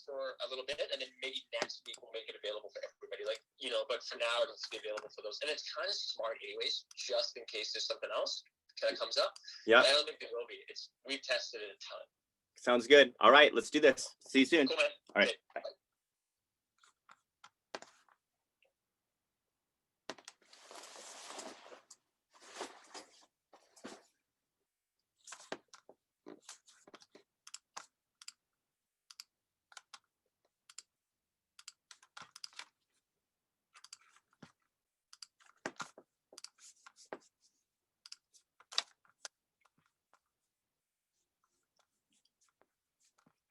for a little bit, and then maybe next week we'll make it available for everybody. Like, you know, but for now it'll be available for those. And it's kind of smart anyways, just in case there's something else that comes up. Yeah. I don't think there will be. We've tested it a ton. Sounds good. All right, let's do this. See you soon. Cool, man. All right. Okay. Bye.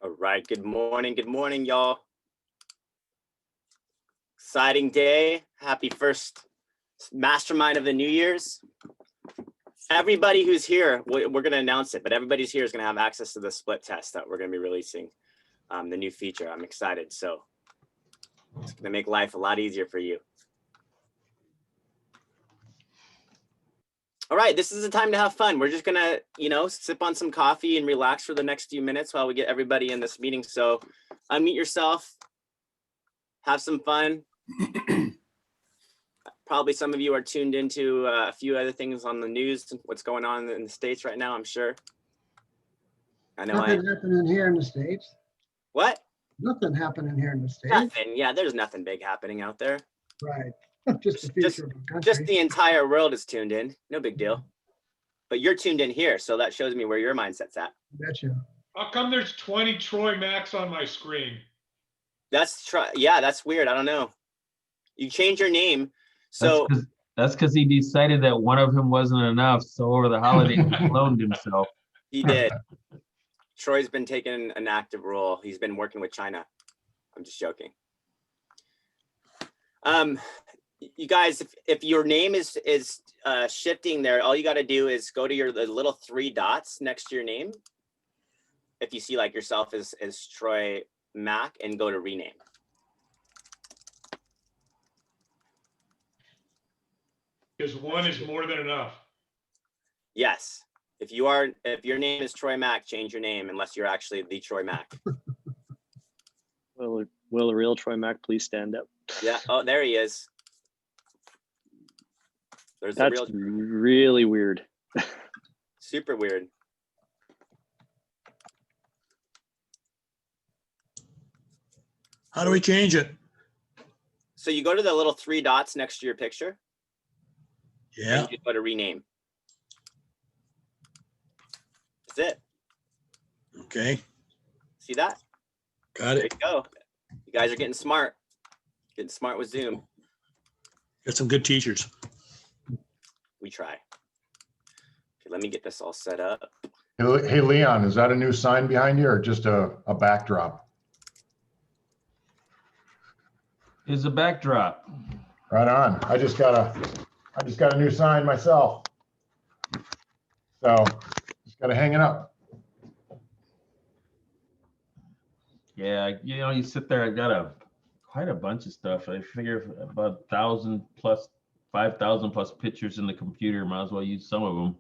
All right, good morning, y'all. Exciting day. Happy first mastermind of the New Year's. Everybody who's here, we're going to announce it, but everybody's here is going to have access to the split test that we're going to be releasing, the new feature. I'm excited. So it's going to make life a lot easier for you. All right, this is the time to have fun. We're just gonna, you know, sip on some coffee and relax for the next few minutes while we get everybody in this meeting. So unmute yourself, have some fun. Probably some of you are tuned into a few other things on the news, what's going on in the States right now, I'm sure. I know Nothing happening here in the States. What? Nothing happening here in the States. Nothing. Yeah, there's nothing big happening out there. Right. Just the future of the country. Just the entire world is tuned in. No big deal. But you're tuned in here, so that shows me where your mindset's at. Betcha. How come there's 20 Troy Max on my screen? Yeah, that's weird. I don't know. You change your name. So that's because he decided that one of him wasn't enough. So over the holidays, he cloned himself. he did. Troy's been taking an active role. He's been working with China. I'm just joking. You guys, if your name is shifting there, all you got to do is go to the little 3 dots next to your name. If you see like yourself as Troy Mack, and go to rename. Because one is more than enough. Yes. If your name is Troy Mack, change your name unless you're actually the Troy Mack. Will the real Troy Mack please stand up? Yeah. Oh, there he is. There's That's the real. Really weird. Super weird. How do we change it? So you go to the little 3 dots next to your picture. Yeah. And you go to rename. That's it. Okay. See that? Got There it. you go. You guys are getting smart. Getting smart with Zoom. Got some good teachers. We try. Okay, let me get this all set up. Hey, Leon, is that a new sign behind you or just a backdrop? Is a backdrop. Right on. I just got a new sign myself. So just got to hang it up. Yeah, you know, you sit there. I've got quite a bunch of stuff. I figure about 1,000 plus 5,000 plus pictures in the computer. Might as well use some of them.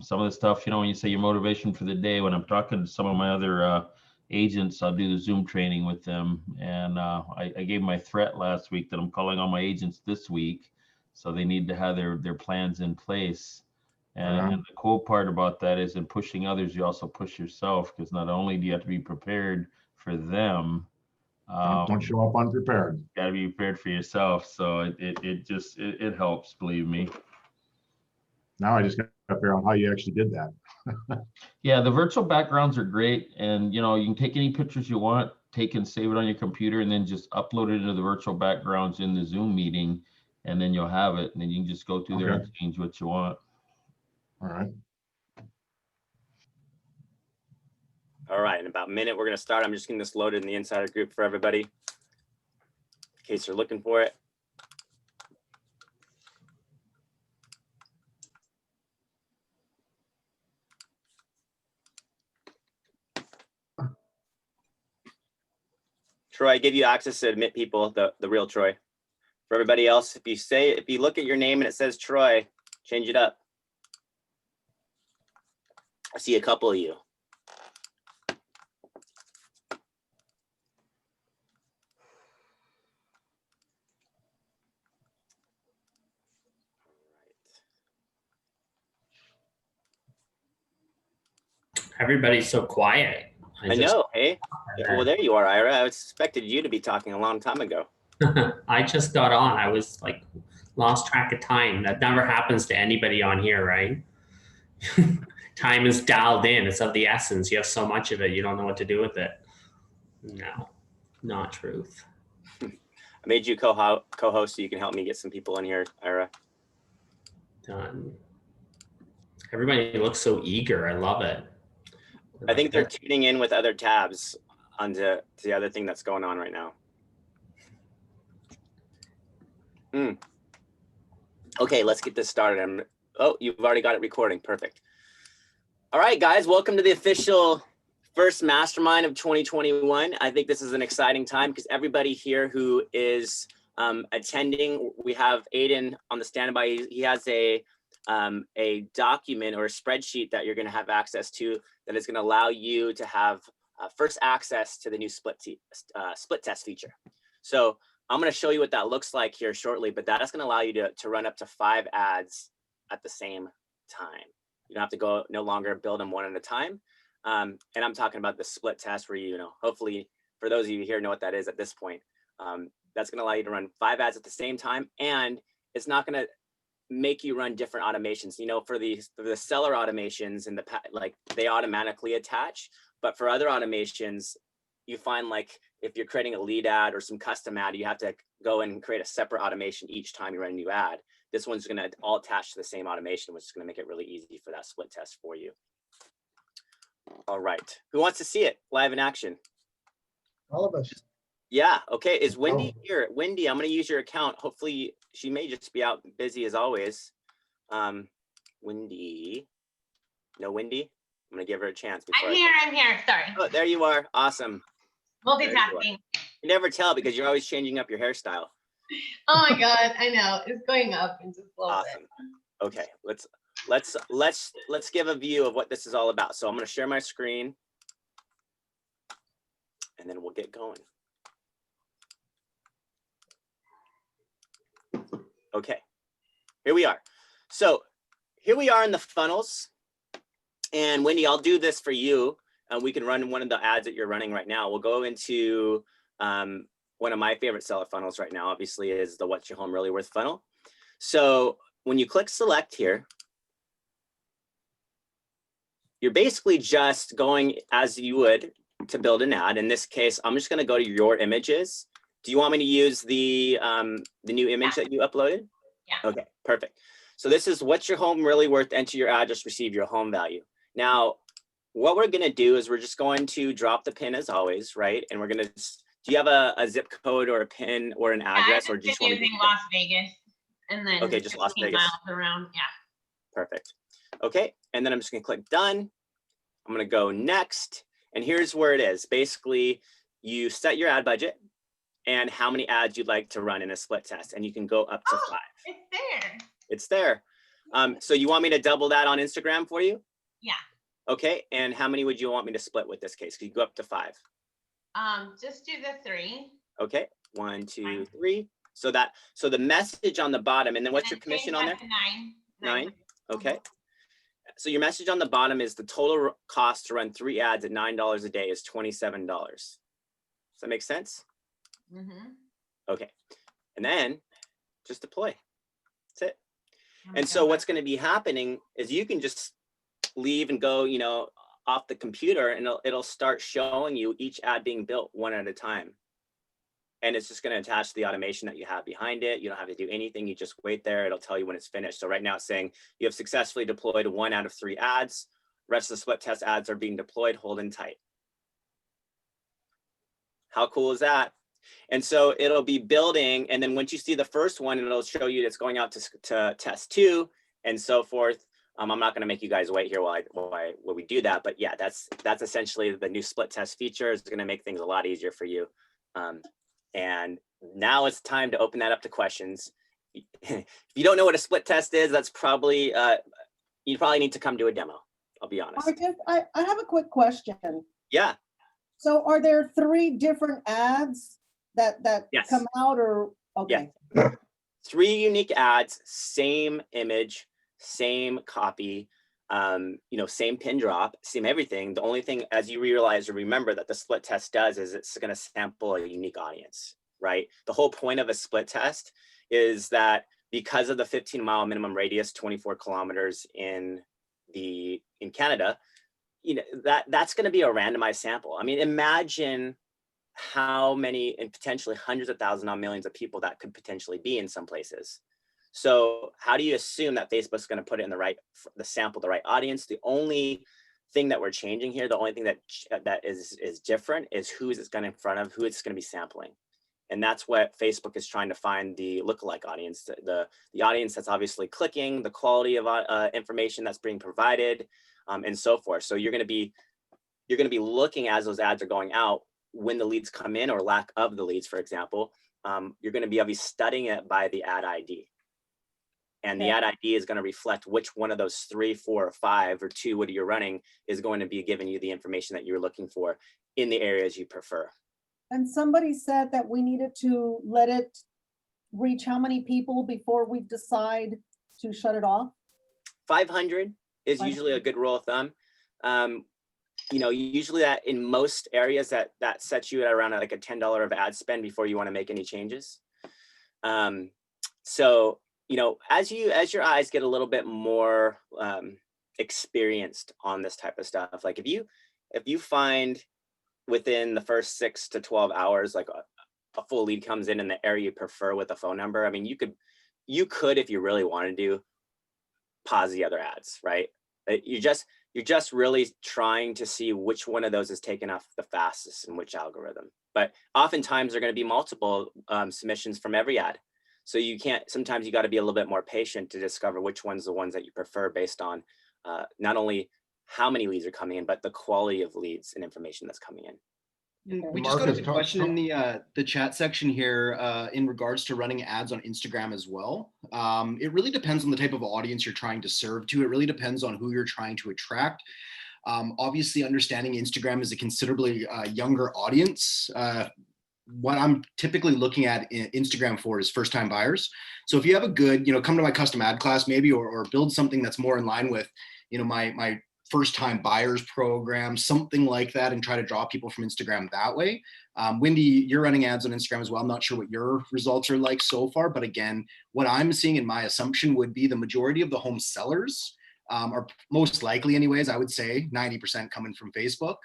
Some of the stuff, you know, when you say your motivation for the day, when I'm talking to some of my other agents, I'll do the Zoom training with them. And I gave my threat last week that I'm calling all my agents this week. So they need to have their plans in place. And the cool part about that is in pushing others, you also push yourself, because not only do you have to be prepared for them, Don't show up unprepared. got to be prepared for yourself. So it helps, believe me. Now I just got to figure out how you actually did that. Yeah, the virtual backgrounds are great. And, you know, you can take any pictures you want, take and save it on your computer, and then just upload it into the virtual backgrounds in the Zoom meeting, and then you'll have it. And then you can just go through there and change what you want. All right. All right, in about a minute, we're going to start. I'm just getting this loaded in the insider group for everybody, in case you're looking for it. Troy, I give you access to admit people, the real Troy. For everybody else, if you look at your name and it says Troy, change it up. I see a couple of you. Everybody's so quiet. I know, hey? Well, there you are, Ira. I expected you to be talking a long time ago. I just got on. I was like, lost track of time. That never happens to anybody on here, right? Time is dialed in. It's of the essence. You have so much of it, you don't know what to do with it. No, not truth. I made you co-host so you can help me get some people in here, Ira. Done. Everybody looks so eager. I love it. I think they're tuning in with other tabs onto the other thing that's going on right now. Okay, let's get this started. Oh, you've already got it recording. Perfect. All right, guys, welcome to the official first Mastermind of 2021. I think this is an exciting time because everybody here who is attending, we have Aiden on the standby. He has a document or a spreadsheet that you're going to have access to that is going to allow you to have first access to the new split test feature. So I'm going to show you what that looks like here shortly, but that is going to allow you to run up to 5 ads at the same time. You don't have to go no longer build them one at a time. And I'm talking about the split test where you know, hopefully for those of you here know what that is at this point. That's going to allow you to run 5 ads at the same time, and it's not going to make you run different automations. You know, for the seller automations and like they automatically attach, but for other automations, you find like if you're creating a lead ad or some custom ad, you have to go and create a separate automation each time you run a new ad. This one's going to all attach to the same automation, which is going to make it really easy for that split test for you. All right, who wants to see it live in action? All of us. Yeah, okay, is Wendy here? Wendy, I'm going to use your account. Hopefully she may just be out busy as always. Wendy, no Wendy? I'm going to give her a chance. I'm here, sorry. Oh, there you are, awesome. Multitasking. You never tell because you're always changing up your hairstyle. Oh my God, I know, it's going up in just a little Awesome. Okay, let's give a view of what this is all about. So I'm going to share my screen and then we'll get going. Okay, here we are. So here we are in the funnels. And Wendy, I'll do this for you. We can run one of the ads that you're running right now. We'll go into one of my favorite seller funnels right now, obviously, is the What's Your Home Really Worth funnel. So when you click select here, you're basically just going as you would to build an ad. In this case, I'm just going to go to your images. Do you want me to use the new image that you uploaded? Yeah. Okay, perfect. So this is What's Your Home Really Worth? Enter your address, receive your home value. Now, what we're going to do is we're just going to drop the pin as always, right? And we're going to, do you have a zip code or a pin or an address, or just using Las Vegas, and then okay, just Las Vegas miles around, yeah. Perfect. Okay, and then I'm just going to click done. I'm going to go next, and here's where it is. Basically, you set your ad budget and how many ads you'd like to run in a split test, and you can go up to 5. It's there. It's there. So you want me to double that on Instagram for you? Yeah. Okay, and how many would you want me to split with this case? Could you go up to 5? Just do the 3. Okay, 1, 2, 3. So the message on the bottom, and then what's your commission on there? 9. 9. Okay. So your message on the bottom is the total cost to run 3 ads at $9 a day is $27. Does that make sense? Mm-hmm. Okay, and then just deploy. That's it. And so what's going to be happening is you can just leave and go, you know, off the computer, and it'll start showing you each ad being built one at a time. And it's just going to attach to the automation that you have behind it. You don't have to do anything. You just wait there. It'll tell you when it's finished. So right now it's saying you have successfully deployed 1 out of 3 ads. Rest of the split test ads are being deployed. Hold in tight. How cool is that? And so it'll be building, and then once you see the first one, it'll show you it's going out to test 2 and so forth. I'm not going to make you guys wait here while we do that, but yeah, that's essentially the new split test feature. It's going to make things a lot easier for you. And now it's time to open that up to questions. If you don't know what a split test is, that's probably you probably need to come to a demo. I'll be honest. I have a quick question. Yeah. So are there 3 different ads that yes. come out, or okay? Yeah. 3 unique ads, same image, same copy. Same pin drop, same everything. The only thing, as you realize or remember, that the split test does is it's going to sample a unique audience, right? The whole point of a split test is that because of the 15-mile minimum radius, 24 kilometers in Canada, that's going to be a randomized sample. I mean, imagine how many, and potentially hundreds of thousands, not millions of people that could potentially be in some places. So how do you assume that Facebook's going to put it in the sample, the right audience? The only thing that we're changing here, the only thing that is different is who is it's going in front of, who it's going to be sampling. And that's what Facebook is trying to find, the lookalike audience, the audience that's obviously clicking, the quality of information that's being provided, and so forth. So you're going to be looking as those ads are going out, when the leads come in or lack of the leads, for example, you're going to be obviously studying it by the ad ID. And the ad ID is going to reflect which one of those 3, 4, or 5, or 2, what you're running, is going to be giving you the information that you're looking for in the areas you prefer. And somebody said that we needed to let it reach how many people before we decide to shut it off? 500 is 500. usually a good rule of thumb. Usually that in most areas that sets you at around like a $10 of ad spend before you want to make any changes. So, as your eyes get a little bit more experienced on this type of stuff, like if you find within the first 6 to 12 hours, like a full lead comes in the area you prefer with a phone number, I mean, you could, if you really wanted to, pause the other ads, right? You're just really trying to see which one of those is taken off the fastest and which algorithm. But oftentimes there are going to be multiple submissions from every ad. So sometimes you got to be a little bit more patient to discover which one's the ones that you prefer based on not only how many leads are coming in, but the quality of leads and information that's coming in. And we just got a question in the chat section here in regards to running ads on Instagram as well. It really depends on the type of audience you're trying to serve to. It really depends on who you're trying to attract. Obviously, understanding Instagram is a considerably younger audience. What I'm typically looking at Instagram for is first-time buyers. So if you have a good, come to my custom ad class maybe, or build something that's more in line with, my first-time buyers program, something like that, and try to draw people from Instagram that way. Wendy, you're running ads on Instagram as well. I'm not sure what your results are like so far, but again, what I'm seeing in my assumption would be the majority of the home sellers are most likely anyways, I would say 90% coming from Facebook.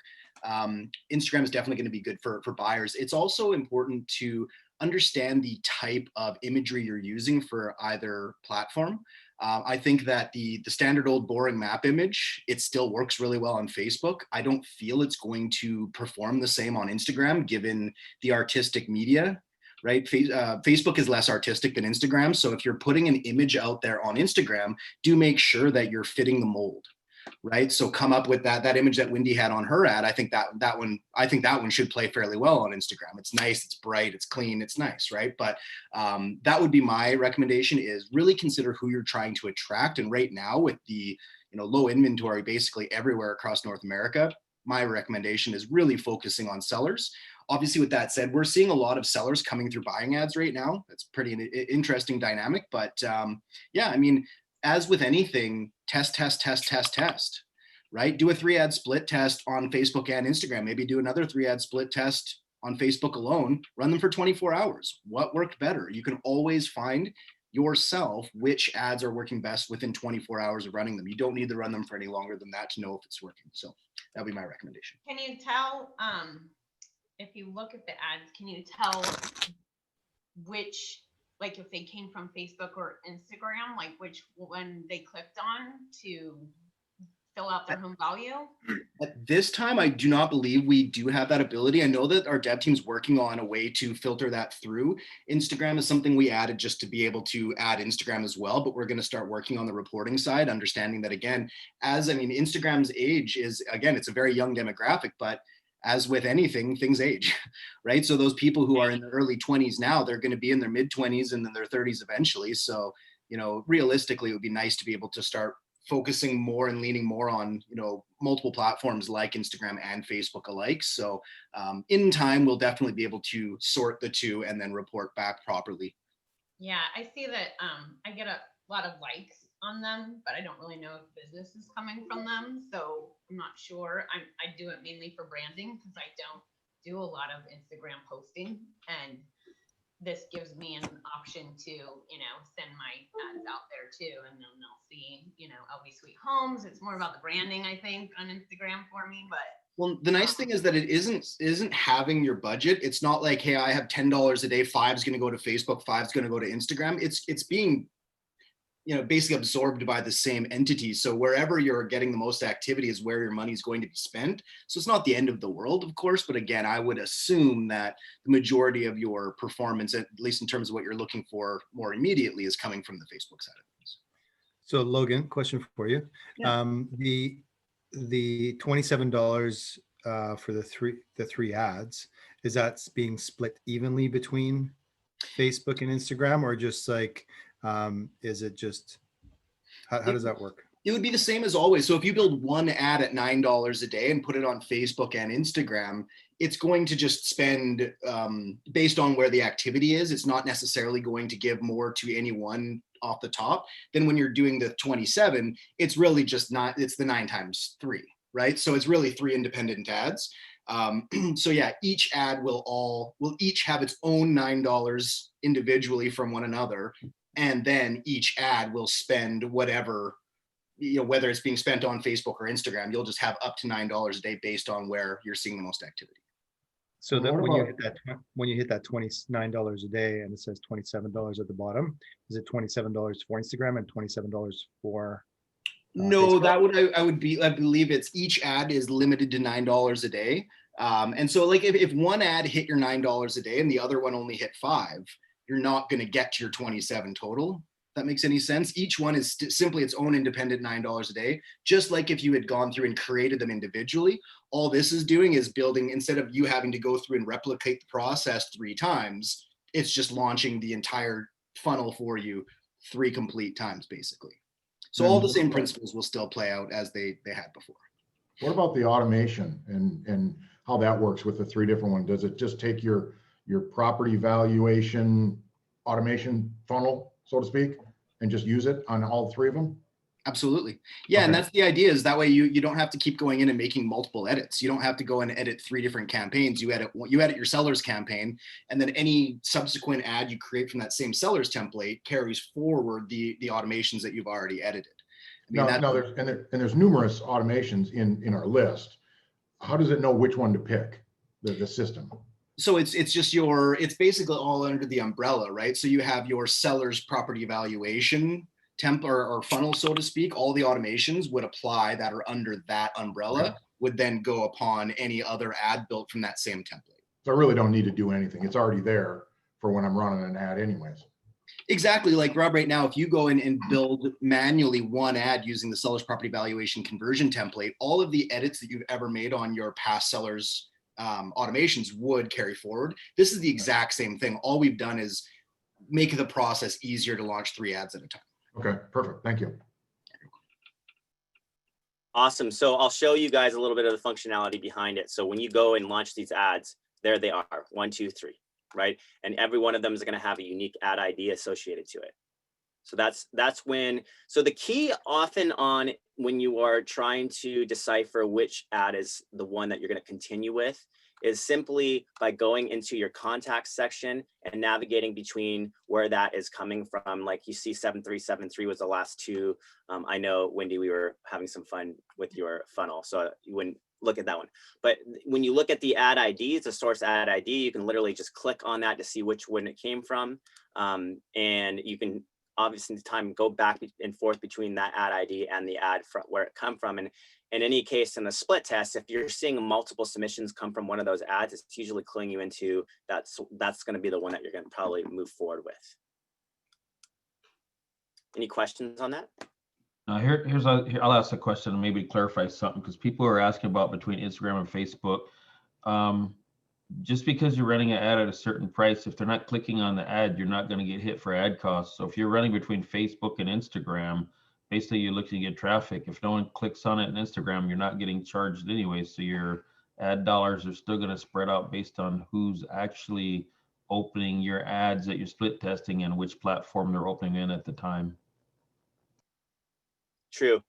Instagram is definitely going to be good for buyers. It's also important to understand the type of imagery you're using for either platform. I think that the standard old boring map image, it still works really well on Facebook. I don't feel it's going to perform the same on Instagram, given the artistic media, right? Facebook is less artistic than Instagram. So if you're putting an image out there on Instagram, do make sure that you're fitting the mold, right? So come up with that image that Wendy had on her ad. I think that one should play fairly well on Instagram. It's nice, it's bright, it's clean, it's nice, right? But that would be my recommendation, is really consider who you're trying to attract. And right now with the low inventory basically everywhere across North America, my recommendation is really focusing on sellers. Obviously, with that said, we're seeing a lot of sellers coming through buying ads right now. That's pretty an interesting dynamic. But yeah, I mean, as with anything, test, right? Do a 3-ad split test on Facebook and Instagram. Maybe do another 3-ad split test on Facebook alone. Run them for 24 hours. What worked better? You can always find yourself which ads are working best within 24 hours of running them. You don't need to run them for any longer than that to know if it's working. So that'd be my recommendation. Can you tell, if you look at the ads, can you tell which, like if they came from Facebook or Instagram, like which one they clicked on to fill out their home value? At this time, I do not believe we do have that ability. I know that our dev team's working on a way to filter that through. Instagram is something we added just to be able to add Instagram as well, but we're going to start working on the reporting side, understanding that again, Instagram's age is, again, it's a very young demographic, but as with anything, things age, right? So those people who are in their early 20s now, they're going to be in their mid 20s and then their 30s eventually. So, realistically, it would be nice to be able to start focusing more and leaning more on, multiple platforms like Instagram and Facebook alike. So in time, we'll definitely be able to sort the two and then report back properly. Yeah, I see that I get a lot of likes on them, but I don't really know if business is coming from them. So I'm not sure. I do it mainly for branding because I don't do a lot of Instagram posting, and this gives me an option to, send my ads out there too. And then they'll see, LV Sweet Homes. It's more about the branding, I think, on Instagram for me, but Well, the nice thing is that it isn't having your budget. It's not like, hey, I have $10 a day, $5's going to go to Facebook, $5's going to go to Instagram. It's being, basically absorbed by the same entity. So wherever you're getting the most activity is where your money is going to be spent. So it's not the end of the world, of course, but again, I would assume that the majority of your performance, at least in terms of what you're looking for more immediately, is coming from the Facebook side of things. So Logan, question for you. Yeah. The $27 for the three ads, is that being split evenly between Facebook and Instagram, or just like, is it just, how does that work? It would be the same as always. So if you build one ad at $9 a day and put it on Facebook and Instagram, it's going to just spend based on where the activity is. It's not necessarily going to give more to anyone off the top. Then when you're doing the 27, it's really just not, it's the 9 times 3, right? So it's really 3 independent ads. So yeah, each ad will each have its own $9 individually from one another. And then each ad will spend whatever, whether it's being spent on Facebook or Instagram, you'll just have up to $9 a day based on where you're seeing the most activity. So that when you hit that $29 a day and it says $27 at the bottom, is it $27 for Instagram and $27 for No, Facebook? that I believe it's each ad is limited to $9 a day. And so like if one ad hit your $9 a day and the other one only hit 5, you're not going to get to your 27 total. If that makes any sense. Each one is simply its own independent $9 a day. Just like if you had gone through and created them individually, all this is doing is building, instead of you having to go through and replicate the process 3 times, it's just launching the entire funnel for you 3 complete times, basically. So all the same principles will still play out as they had before. What about the automation and how that works with the 3 different ones? Does it just take your property valuation automation funnel, so to speak, and just use it on all 3 of them? Absolutely. Yeah. Okay. And that's the idea, is that way you don't have to keep going in and making multiple edits. You don't have to go and edit 3 different campaigns. You edit your seller's campaign, and then any subsequent ad you create from that same seller's template carries forward the automations that you've already edited. I mean, there's numerous automations in our list. How does it know which one to pick, the system? So it's basically all under the umbrella, right? So you have your seller's property evaluation temp or funnel, so to speak. All the automations would apply that are under that umbrella, right, would then go upon any other ad built from that same template. So I really don't need to do anything. It's already there for when I'm running an ad anyways. Exactly. Like Rob, right now, if you go in and build manually one ad using the seller's property valuation conversion template, all of the edits that you've ever made on your past sellers automations would carry forward. This is the exact same thing. All we've done is make the process easier to launch 3 ads at a time. Okay, perfect. Thank you. Awesome. So I'll show you guys a little bit of the functionality behind it. So when you go and launch these ads, there they are, 1, 2, 3, right? And every one of them is going to have a unique ad ID associated to it. So that's when, so the key often on when you are trying to decipher which ad is the one that you're going to continue with is simply by going into your contacts section and navigating between where that is coming from. Like you see 7373 was the last 2. I know, Wendy, we were having some fun with your funnel, so you wouldn't look at that one. But when you look at the ad ID, it's a source ad ID. You can literally just click on that to see which one it came from. And you can obviously go back and forth between that ad ID and the ad where it come from. And in any case, in the split test, if you're seeing multiple submissions come from one of those ads, it's usually cluing you into that's going to be the one that you're going to probably move forward with. Any questions on that? I'll ask a question and maybe clarify something, because people are asking about between Instagram and Facebook. Just because you're running an ad at a certain price, if they're not clicking on the ad, you're not going to get hit for ad costs. So if you're running between Facebook and Instagram, basically you're looking to get traffic. If no one clicks on it in Instagram, you're not getting charged anyway. So your ad dollars are still going to spread out based on who's actually opening your ads that you're split testing and which platform they're opening in at the time. true.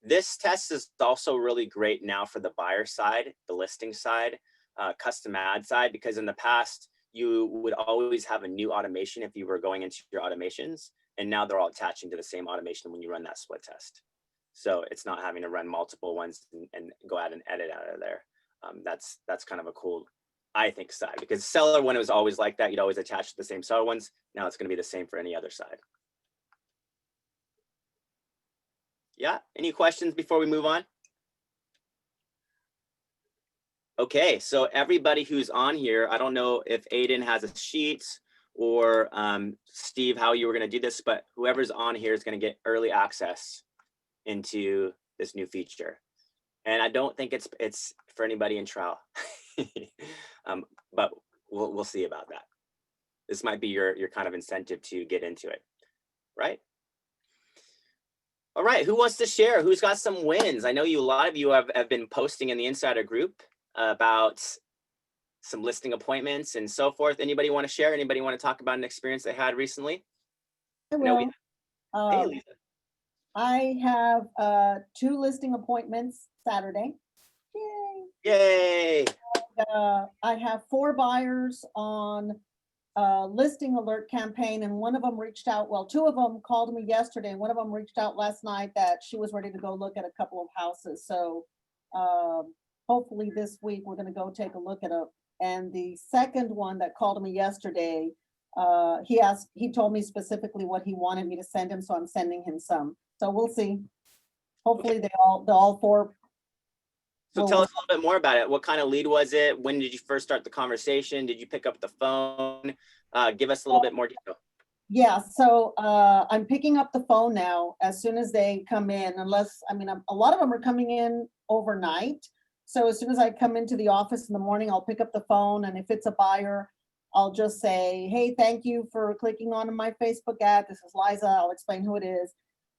This test is also really great now for the buyer side, the listing side, custom ad side, because in the past, you would always have a new automation if you were going into your automations, and now they're all attaching to the same automation when you run that split test. So it's not having to run multiple ones and go out and edit out of there. That's kind of a cool, I think, side, because seller one, it was always like that. You'd always attach to the same seller ones. Now it's going to be the same for any other side. Yeah, any questions before we move on? Okay, so everybody who's on here, I don't know if Aiden has a sheet or Steve, how you were going to do this, but whoever's on here is going to get early access into this new feature. And I don't think it's for anybody in trial, but we'll see about that. This might be your kind of incentive to get into it, right? All right, who wants to share? Who's got some wins? I know a lot of you have been posting in the insider group about some listing appointments and so forth. Anybody want to share? Anybody want to talk about an experience they had recently? I will. Hey, Lisa. I have 2 listing appointments Saturday. Yay! I have 4 buyers on listing alert campaign, and one of them reached out. Well, 2 of them called me yesterday, and one of them reached out last night that she was ready to go look at a couple of houses. So hopefully this week we're going to go take a look at it. And the second one that called me yesterday, he told me specifically what he wanted me to send him, so I'm sending him some. So we'll see. Hopefully they all 4. So tell us a little bit more about it. What kind of lead was it? When did you first start the conversation? Did you pick up the phone? Give us a little bit more detail. Yeah, so I'm picking up the phone now as soon as they come in, unless, I mean, a lot of them are coming in overnight. So as soon as I come into the office in the morning, I'll pick up the phone, and if it's a buyer, I'll just say, hey, thank you for clicking on my Facebook ad. This is Liza. I'll explain who it is.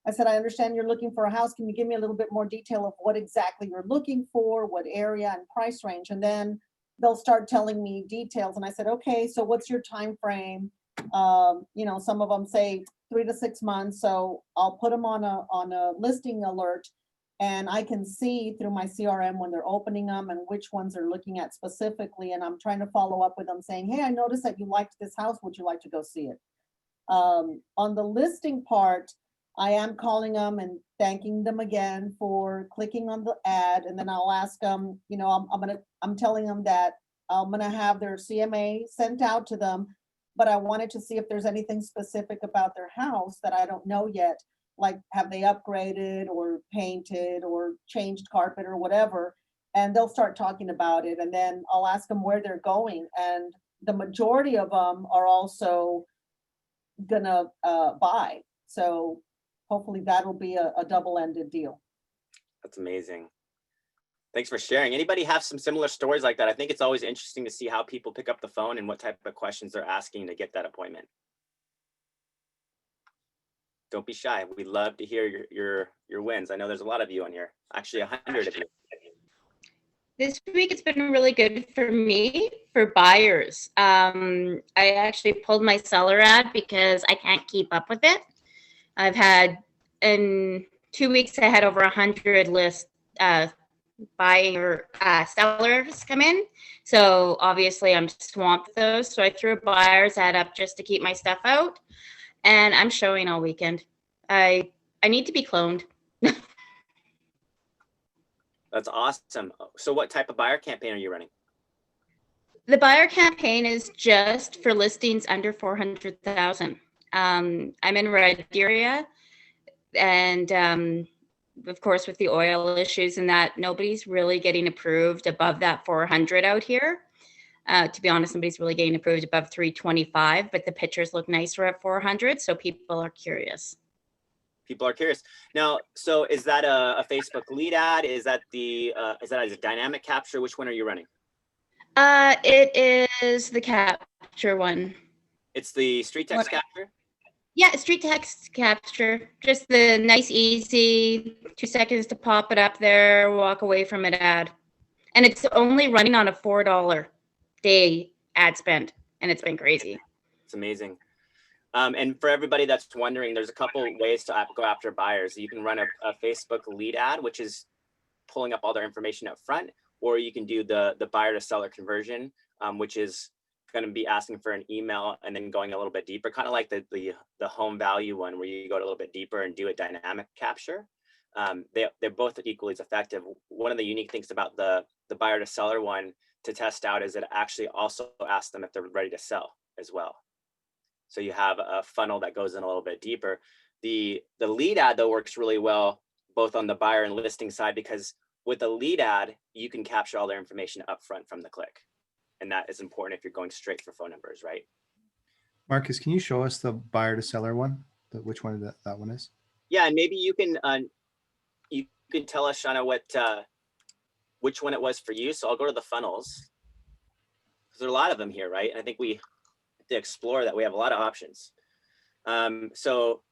I said, I understand you're looking for a house. Can you give me a little bit more detail of what exactly you're looking for, what area and price range? And then they'll start telling me details. And I said, okay, so what's your time frame? Some of them say 3 to 6 months. So I'll put them on a listing alert, and I can see through my CRM when they're opening them and which ones they're looking at specifically. And I'm trying to follow up with them saying, hey, I noticed that you liked this house. Would you like to go see it? On the listing part, I am calling them and thanking them again for clicking on the ad. And then I'll ask them, I'm telling them that I'm gonna have their CMA sent out to them, but I wanted to see if there's anything specific about their house that I don't know yet. Like, have they upgraded or painted or changed carpet or whatever? And they'll start talking about it. And then I'll ask them where they're going. And the majority of them are also gonna buy. So hopefully that'll be a double-ended deal. That's amazing. Thanks for sharing. Anybody have some similar stories like that? I think it's always interesting to see how people pick up the phone and what type of questions they're asking to get that appointment. Don't be shy. We'd love to hear your wins. I know there's a lot of you on here. Actually, 100 of you. This week it's been really good for me for buyers. I actually pulled my seller ad because I can't keep up with it. I've had, in 2 weeks, I had over 100 list buyer sellers come in. So obviously I'm swamped with those. So I threw a buyer's ad up just to keep my stuff out. And I'm showing all weekend. I need to be cloned. That's awesome. So what type of buyer campaign are you running? The buyer campaign is just for listings under 400,000. I'm in red area, and of course with the oil issues and that, nobody's really getting approved above that 400 out here. To be honest, nobody's really getting approved above 325, but the pictures look nicer at 400, so people are curious. People are curious. Now, so is that a Facebook lead ad? Is that is that a dynamic capture? Which one are you running? It is the capture one. It's the StreetText capture? Yeah, StreetText capture. Just the nice, easy 2 seconds to pop it up there, walk away from it ad. And it's only running on a $4 day ad spend, and it's been crazy. It's amazing. And for everybody that's wondering, there's a couple ways to go after buyers. You can run a Facebook lead ad, which is pulling up all their information up front, or you can do the buyer to seller conversion, which is going to be asking for an email and then going a little bit deeper, kind of like the home value one, where you go a little bit deeper and do a dynamic capture. They're both equally as effective. One of the unique things about the buyer to seller one to test out is it actually also asks them if they're ready to sell as well. So you have a funnel that goes in a little bit deeper. The lead ad though works really well both on the buyer and listing side, because with a lead ad, you can capture all their information up front from the click. And that is important if you're going straight for phone numbers, right? Marcus, can you show us the buyer to seller one? Which one that one is? Yeah, and maybe you can tell us, Shauna, which one it was for you. So I'll go to the funnels, because there are a lot of them here, right? And I think we have to explore that. We have a lot of options. So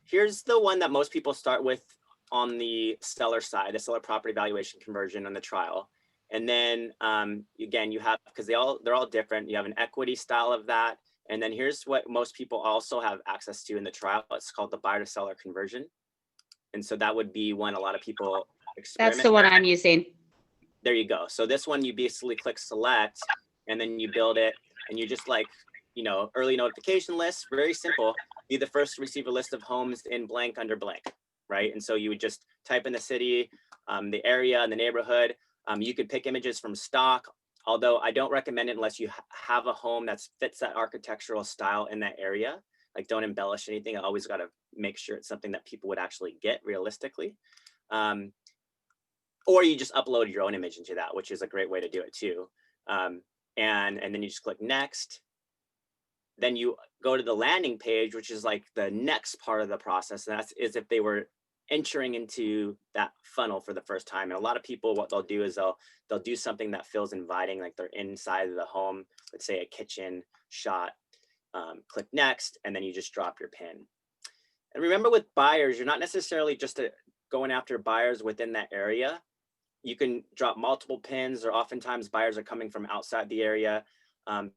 here's the one that most people start with on the seller side, the seller property valuation conversion on the trial. And then again, you have, because they're all different. You have an equity style of that. And then here's what most people also have access to in the trial. It's called the buyer to seller conversion. And so that would be one a lot of people experiment. That's the one I'm using. There you go. So this one, you basically click select and then you build it, and you just like, early notification list, very simple. Be the first to receive a list of homes in blank under blank, right? And so you would just type in the city, the area, and the neighborhood. You could pick images from stock, although I don't recommend it unless you have a home that fits that architectural style in that area. Like, don't embellish anything. I always got to make sure it's something that people would actually get realistically. Or you just upload your own image into that, which is a great way to do it too. And then you just click next. Then you go to the landing page, which is like the next part of the process. And is if they were entering into that funnel for the first time. And a lot of people, what they'll do is they'll do something that feels inviting, like they're inside of the home, let's say a kitchen shot. Click next, and then you just drop your pin. And remember, with buyers, you're not necessarily just going after buyers within that area. You can drop multiple pins, or oftentimes buyers are coming from outside the area.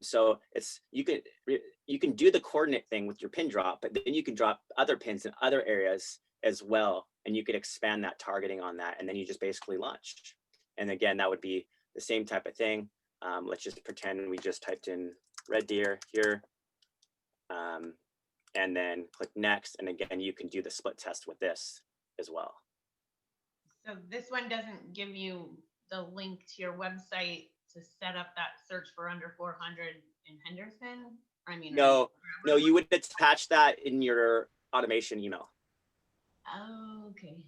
So you can do the coordinate thing with your pin drop, but then you can drop other pins in other areas as well, and you could expand that targeting on that, and then you just basically launch. And again, that would be the same type of thing. Let's just pretend we just typed in Red Deer here, and then click next. And again, you can do the split test with this as well. So this one doesn't give you the link to your website to set up that search for under 400 in Henderson? No, you would attach that in your automation email. Oh, okay.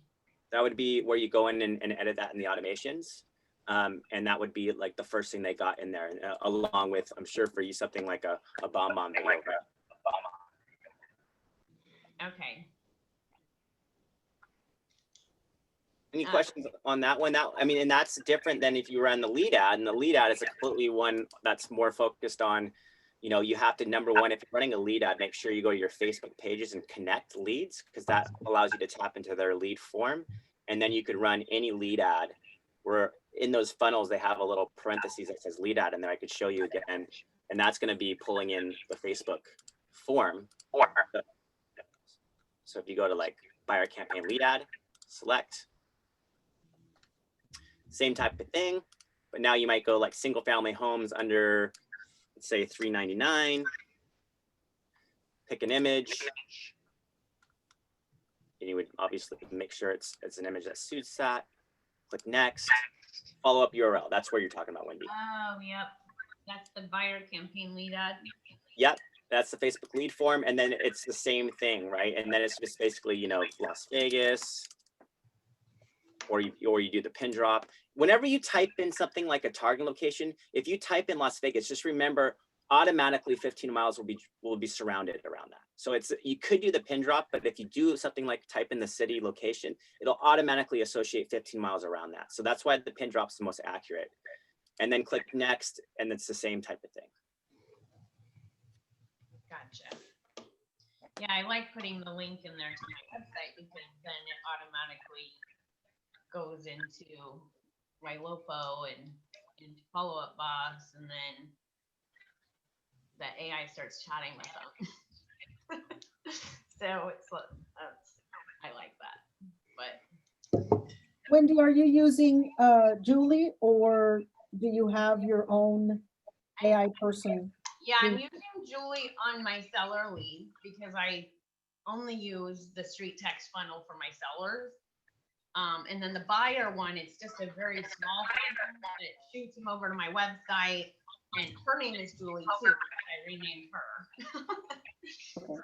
That would be where you go in and edit that in the automations. And that would be like the first thing they got in there, along with, I'm sure for you, something like a bomb video. Okay. Any questions on that one? And that's different than if you run the lead ad, and the lead ad is a completely one that's more focused on, you have to, number one, if you're running a lead ad, make sure you go to your Facebook pages and connect leads, because that allows you to tap into their lead form. And then you could run any lead ad, where in those funnels, they have a little parentheses that says lead ad in there. I could show you again, and that's going to be pulling in the Facebook form. So if you go to like buyer campaign lead ad, select, same type of thing, but now you might go like single family homes under, let's say, $399, pick an image, and you would obviously make sure it's an image that suits that. Click next, follow up URL. That's where you're talking about, Wendy. Oh, yep. That's the buyer campaign lead ad. Yep, that's the Facebook lead form, and then it's the same thing, right? And then it's just basically, Las Vegas, or you do the pin drop. Whenever you type in something like a target location, if you type in Las Vegas, just remember automatically 15 miles will be surrounded around that. So you could do the pin drop, but if you do something like type in the city location, it'll automatically associate 15 miles around that. So that's why the pin drop's the most accurate. And then click next, and it's the same type of thing. Gotcha. Yeah, I like putting the link in there to my website, because then it automatically goes into my LoPo and into follow-up box, and then the AI starts chatting with them. So I like that. But Wendy, are you using Julie, or do you have your own AI person? yeah, I'm using Julie on my seller lead because I only use the StreetText funnel for my sellers. And then the buyer one, it's just a very small funnel that it shoots them over to my website. And her name is Julie too. I renamed her.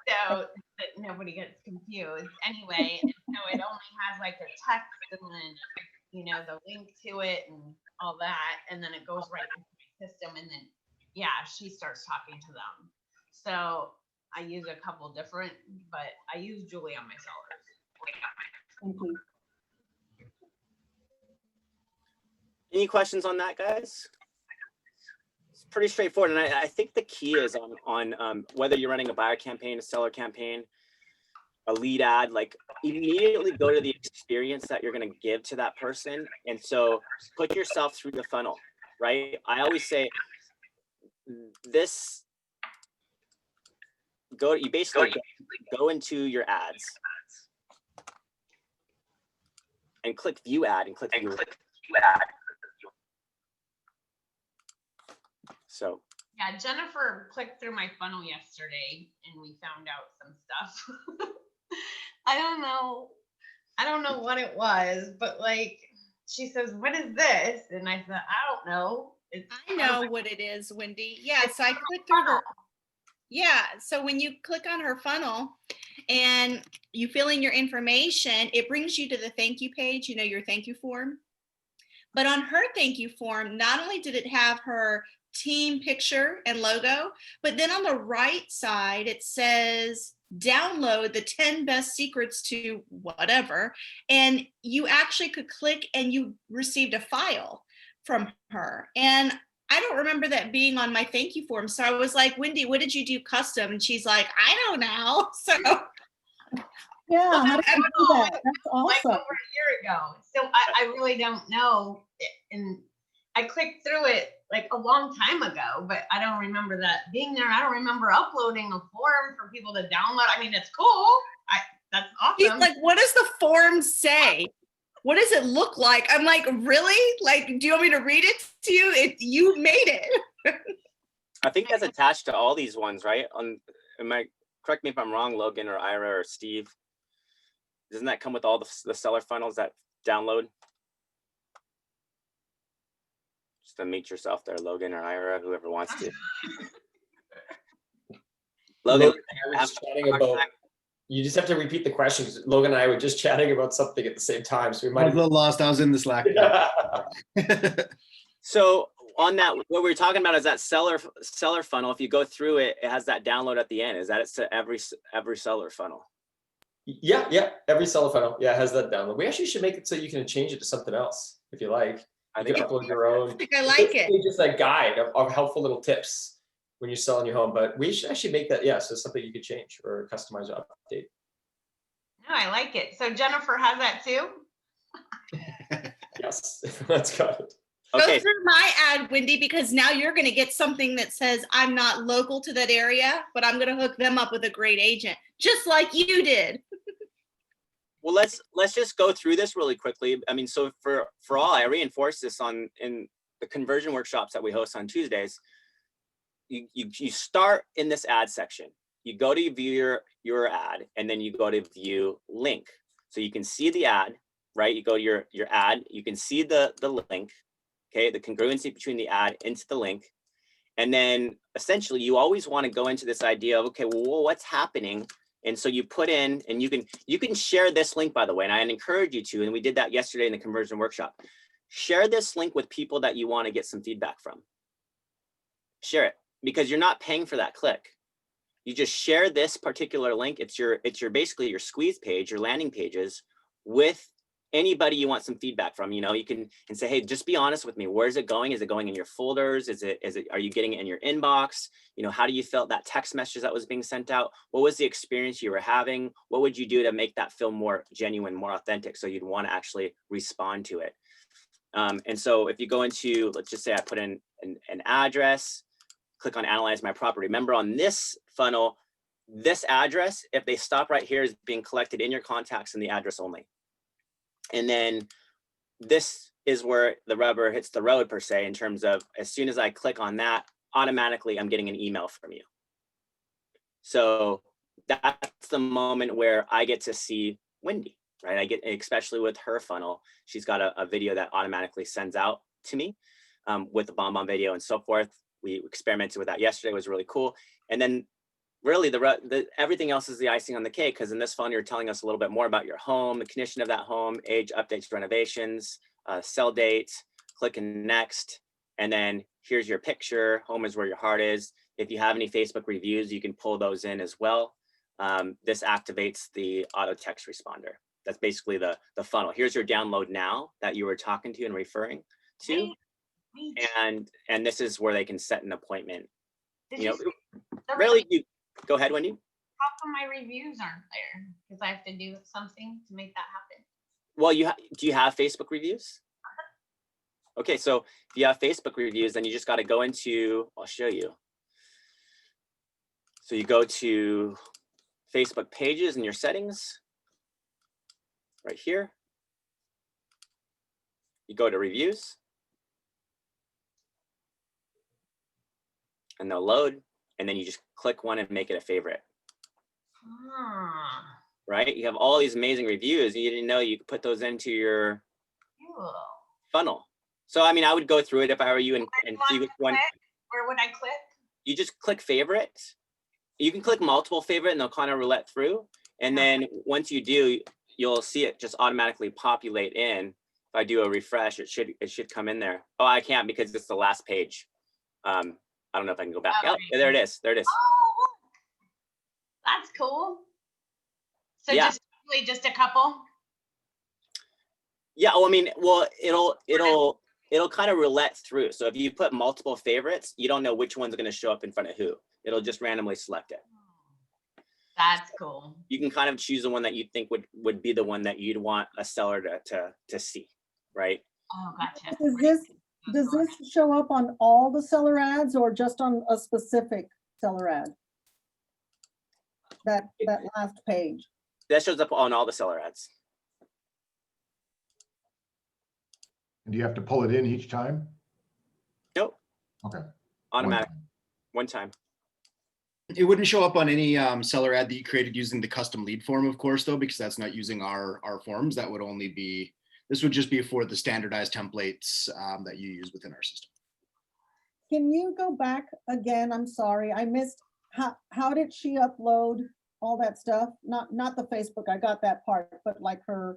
So that nobody gets confused. Anyway, so it only has like the text and then, you know, the link to it and all that. And then it goes right into my system. And then, yeah, she starts talking to them. So I use a couple different, but I use Julie on my sellers. Thank you. Any questions on that, guys? It's pretty straightforward, and I think the key is on whether you're running a buyer campaign, a seller campaign, a lead ad, like immediately go to the experience that you're going to give to that person. And so put yourself through the funnel, right? I always say this, you basically go into your ads and click view ad and click view ad. So yeah, Jennifer clicked through my funnel yesterday and we found out some stuff. I don't know what it was, but like she says, what is this? And I said, I don't know. I know what it is, Wendy. Yeah, so I clicked through her. Yeah, so when you click on her funnel and you fill in your information, it brings you to the thank you page, you know, your thank you form. But on her thank you form, not only did it have her team picture and logo, but then on the right side, it says, download the 10 best secrets to whatever. And you actually could click and you received a file from her. And I don't remember that being on my thank you form. So I was like, Wendy, what did you do custom? And she's like, I don't know. So yeah, how did you do that? That's awesome. Like over a year ago. So I really don't know. And I clicked through it like a long time ago, but I don't remember that being there. I don't remember uploading a form for people to download. I mean, it's cool. That's awesome. She's like, what does the form say? What does it look like? I'm like, really? Like, do you want me to read it to you? You made it. I think that's attached to all these ones, right? Correct me if I'm wrong, Logan or Ira or Steve. Doesn't that come with all the seller funnels that download? Just to meet yourself there, Logan or Ira, whoever wants to. Logan, you just have to repeat the questions. Logan and I were just chatting about something at the same time, so we might. I was a little lost. I was in the Slack. So on that, what we were talking about is that seller funnel. If you go through it, it has that download at the end. Is that it's to every seller funnel? Yeah. Every seller funnel, yeah, has that download. We actually should make it so you can change it to something else if you like. You can upload your own. I think I like it. Just a guide of helpful little tips when you're selling your home. But we should actually make that, so something you could change or customize or update. No, I like it. So Jennifer has that too? Yes, that's got it. Okay. Go through my ad, Wendy, because now you're going to get something that says I'm not local to that area, but I'm going to hook them up with a great agent, just like you did. Well, let's just go through this really quickly. I mean, so for all, I reinforce this in the conversion workshops that we host on Tuesdays. You start in this ad section. You go to view your ad, and then you go to view link. So you can see the ad, right? You go to your ad, you can see the link, okay? The congruency between the ad into the link. And then essentially you always want to go into this idea of, okay, well, what's happening? And so you put in, and you can share this link, by the way, and I encourage you to, and we did that yesterday in the conversion workshop. Share this link with people that you want to get some feedback from. Share it, because you're not paying for that click. You just share this particular link. It's your basically your squeeze page, your landing pages, with anybody you want some feedback from. You know, you can say, hey, just be honest with me. Where's it going? Is it going in your folders? Are you getting it in your inbox? You know, how do you feel that text message that was being sent out? What was the experience you were having? What would you do to make that feel more genuine, more authentic, so you'd want to actually respond to it? And so if you go into, let's just say I put in an address, click on analyze my property. Remember, on this funnel, this address, if they stop right here, is being collected in your contacts and the address only. And then this is where the rubber hits the road per se, in terms of as soon as I click on that, automatically I'm getting an email from you. So that's the moment where I get to see Wendy, right? I get, especially with her funnel, she's got a video that automatically sends out to me with the BombBomb video and so forth. We experimented with that yesterday, it was really cool. And then really everything else is the icing on the cake, because in this funnel, you're telling us a little bit more about your home, the condition of that home, age, updates, renovations, sell date, clicking next. And then here's your picture, home is where your heart is. If you have any Facebook reviews, you can pull those in as well. This activates the auto text responder. That's basically the funnel. Here's your download now that you were talking to and referring to. And this is where they can set an appointment. Really, you go ahead, Wendy. How come my reviews aren't there? Because I have to do something to make that happen. Well, do you have Facebook reviews? Okay, so if you have Facebook reviews, then you just got to go into, I'll show you. So you go to Facebook pages in your settings, right here. You go to reviews. And they'll load, and then you just click one and make it a favorite. Right? You have all these amazing reviews. You didn't know you could put those into your funnel. So, I mean, I would go through it if I were you and see which one. Where would I click? You just click favorite. You can click multiple favorite and they'll kind of roulette through. And then once you do, you'll see it just automatically populate in. If I do a refresh, it should come in there. Oh, I can't because it's the last page. I don't know if I can go back. Oh, there it is. There it is. Oh, that's cool. So yeah. just a couple. Yeah. Well, I mean, it'll kind of roulette through. So if you put multiple favorites, you don't know which one's going to show up in front of who. It'll just randomly select it. That's cool. You can kind of choose the one that you think would be the one that you'd want a seller to see, right? Oh, gotcha. Does this show up on all the seller ads or just on a specific seller ad? That last page. That shows up on all the seller ads. And do you have to pull it in each time? Nope. Okay. Automatic. One time. It wouldn't show up on any seller ad that you created using the custom lead form, of course, though, because that's not using our forms. That would only be, this would just be for the standardized templates that you use within our system. Can you go back again? I'm sorry, I missed, how did she upload all that stuff? Not the Facebook, I got that part, but like her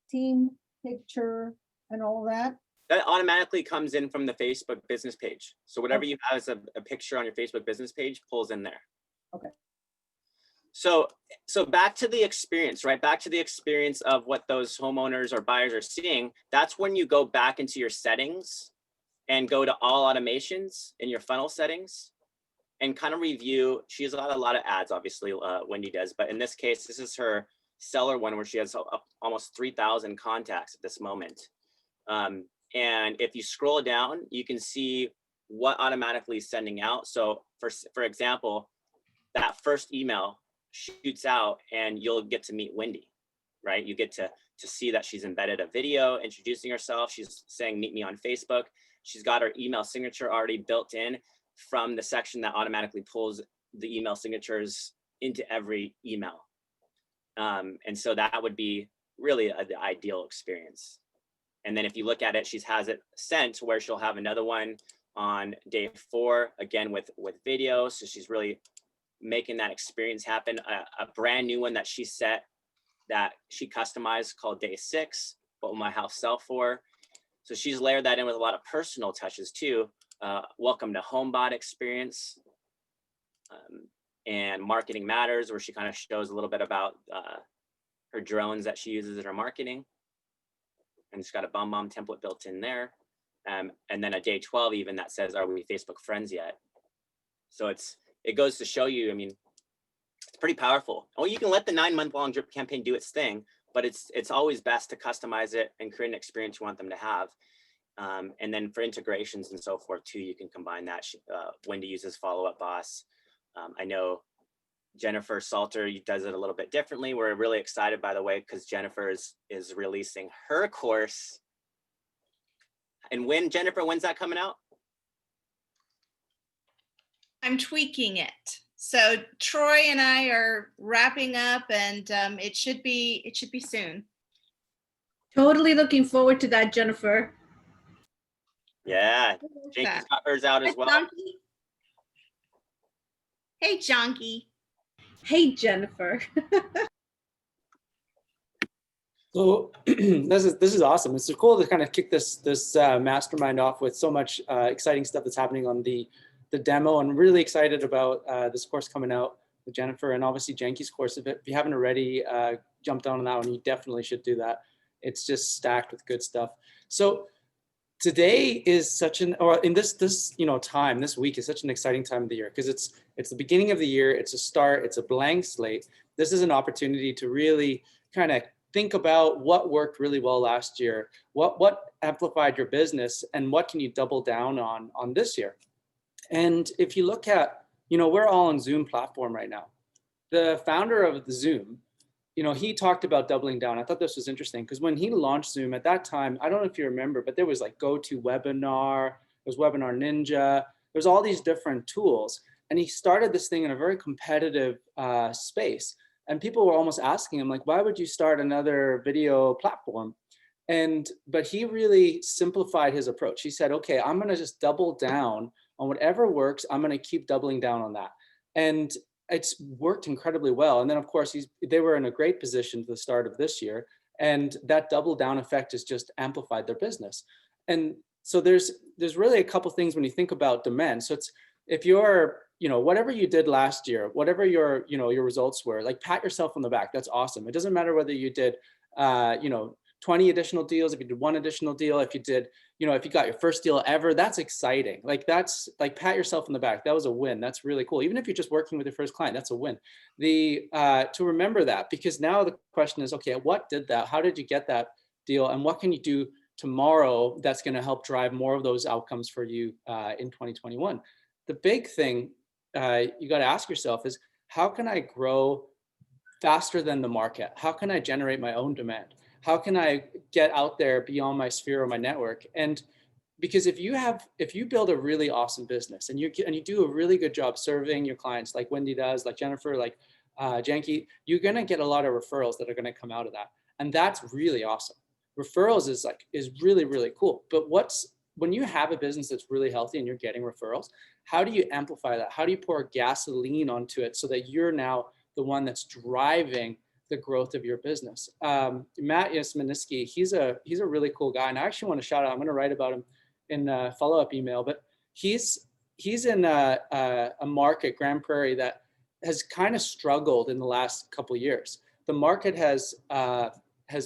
team picture and all of that? That automatically comes in from the Facebook business page. So whatever you have as a picture on your Facebook business page pulls in there. Okay. So back to the experience, right? Back to the experience of what those homeowners or buyers are seeing. That's when you go back into your settings and go to all automations in your funnel settings and kind of review. She's got a lot of ads, obviously, Wendy does, but in this case, this is her seller one where she has almost 3,000 contacts at this moment. And if you scroll down, you can see what automatically is sending out. So for example, that first email shoots out and you'll get to meet Wendy, right? You get to see that she's embedded a video introducing herself. She's saying, meet me on Facebook. She's got her email signature already built in from the section that automatically pulls the email signatures into every email. And so that would be really the ideal experience. And then if you look at it, she has it sent where she'll have another one on day 4, again with video. So she's really making that experience happen. A brand new one that she set, that she customized, called day 6, what will my house sell for? So she's layered that in with a lot of personal touches too. Welcome to HomeBot experience. And Marketing Matters, where she kind of shows a little bit about her drones that she uses in her marketing. And it's got a BombBomb template built in there. And then a day 12 even that says, are we Facebook friends yet? So it goes to show you, I mean, it's pretty powerful. Well, you can let the 9-month-long drip campaign do its thing, but it's always best to customize it and create an experience you want them to have. And then for integrations and so forth too, you can combine that. Wendy uses Follow Up Boss. I know Jennifer Salter does it a little bit differently. We're really excited, by the way, because Jennifer is releasing her course. And Jennifer, when's that coming out? I'm tweaking it. So Troy and I are wrapping up, and it should be soon. Totally looking forward to that, Jennifer. Yeah, Jake's got hers out as well. Junkie. Hey, Junkie. Hey, Jennifer. So this is awesome. It's so cool to kind of kick this mastermind off with so much exciting stuff that's happening on the demo, and really excited about this course coming out with Jennifer, and obviously Jenky's course. If you haven't already jumped on that one, you definitely should do that. It's just stacked with good stuff. So today is in this time, this week is such an exciting time of the year, because it's the beginning of the year. It's a start. It's a blank slate. This is an opportunity to really kind of think about what worked really well last year, what amplified your business, and what can you double down on this year. And if you look at, we're all on Zoom platform right now. The founder of the Zoom, he talked about doubling down. I thought this was interesting, because when he launched Zoom at that time, I don't know if you remember, but there was like GoToWebinar, there was Webinar Ninja, there's all these different tools. And he started this thing in a very competitive space. And people were almost asking him, like, why would you start another video platform? But he really simplified his approach. He said, okay, I'm going to just double down on whatever works. I'm going to keep doubling down on that. And it's worked incredibly well. And then of course, they were in a great position at the start of this year. And that double down effect has just amplified their business. And so there's really a couple things when you think about demand. So it's, if you're, whatever you did last year, whatever your results were, like, pat yourself on the back. That's awesome. It doesn't matter whether you did, 20 additional deals, if you did one additional deal, if you did, if you got your first deal ever, that's exciting. Like, that's like, pat yourself on the back. That was a win. That's really cool. Even if you're just working with your first client, that's a win. To remember that, because now the question is, okay, what did that? How did you get that deal? And what can you do tomorrow that's going to help drive more of those outcomes for you in 2021? The big thing you got to ask yourself is, how can I grow faster than the market? How can I generate my own demand? How can I get out there beyond my sphere or my network? And because if you build a really awesome business and you do a really good job serving your clients, like Wendy does, like Jennifer, like Janky, you're going to get a lot of referrals that are going to come out of that. And that's really awesome. Referrals is really, really cool. But when you have a business that's really healthy and you're getting referrals, how do you amplify that? How do you pour gasoline onto it so that you're now the one that's driving the growth of your business? Matt Yasmaniski, he's a really cool guy, and I actually want to shout out. I'm going to write about him in a follow-up email, but he's in a market, Grand Prairie, that has kind of struggled in the last couple of years. The market has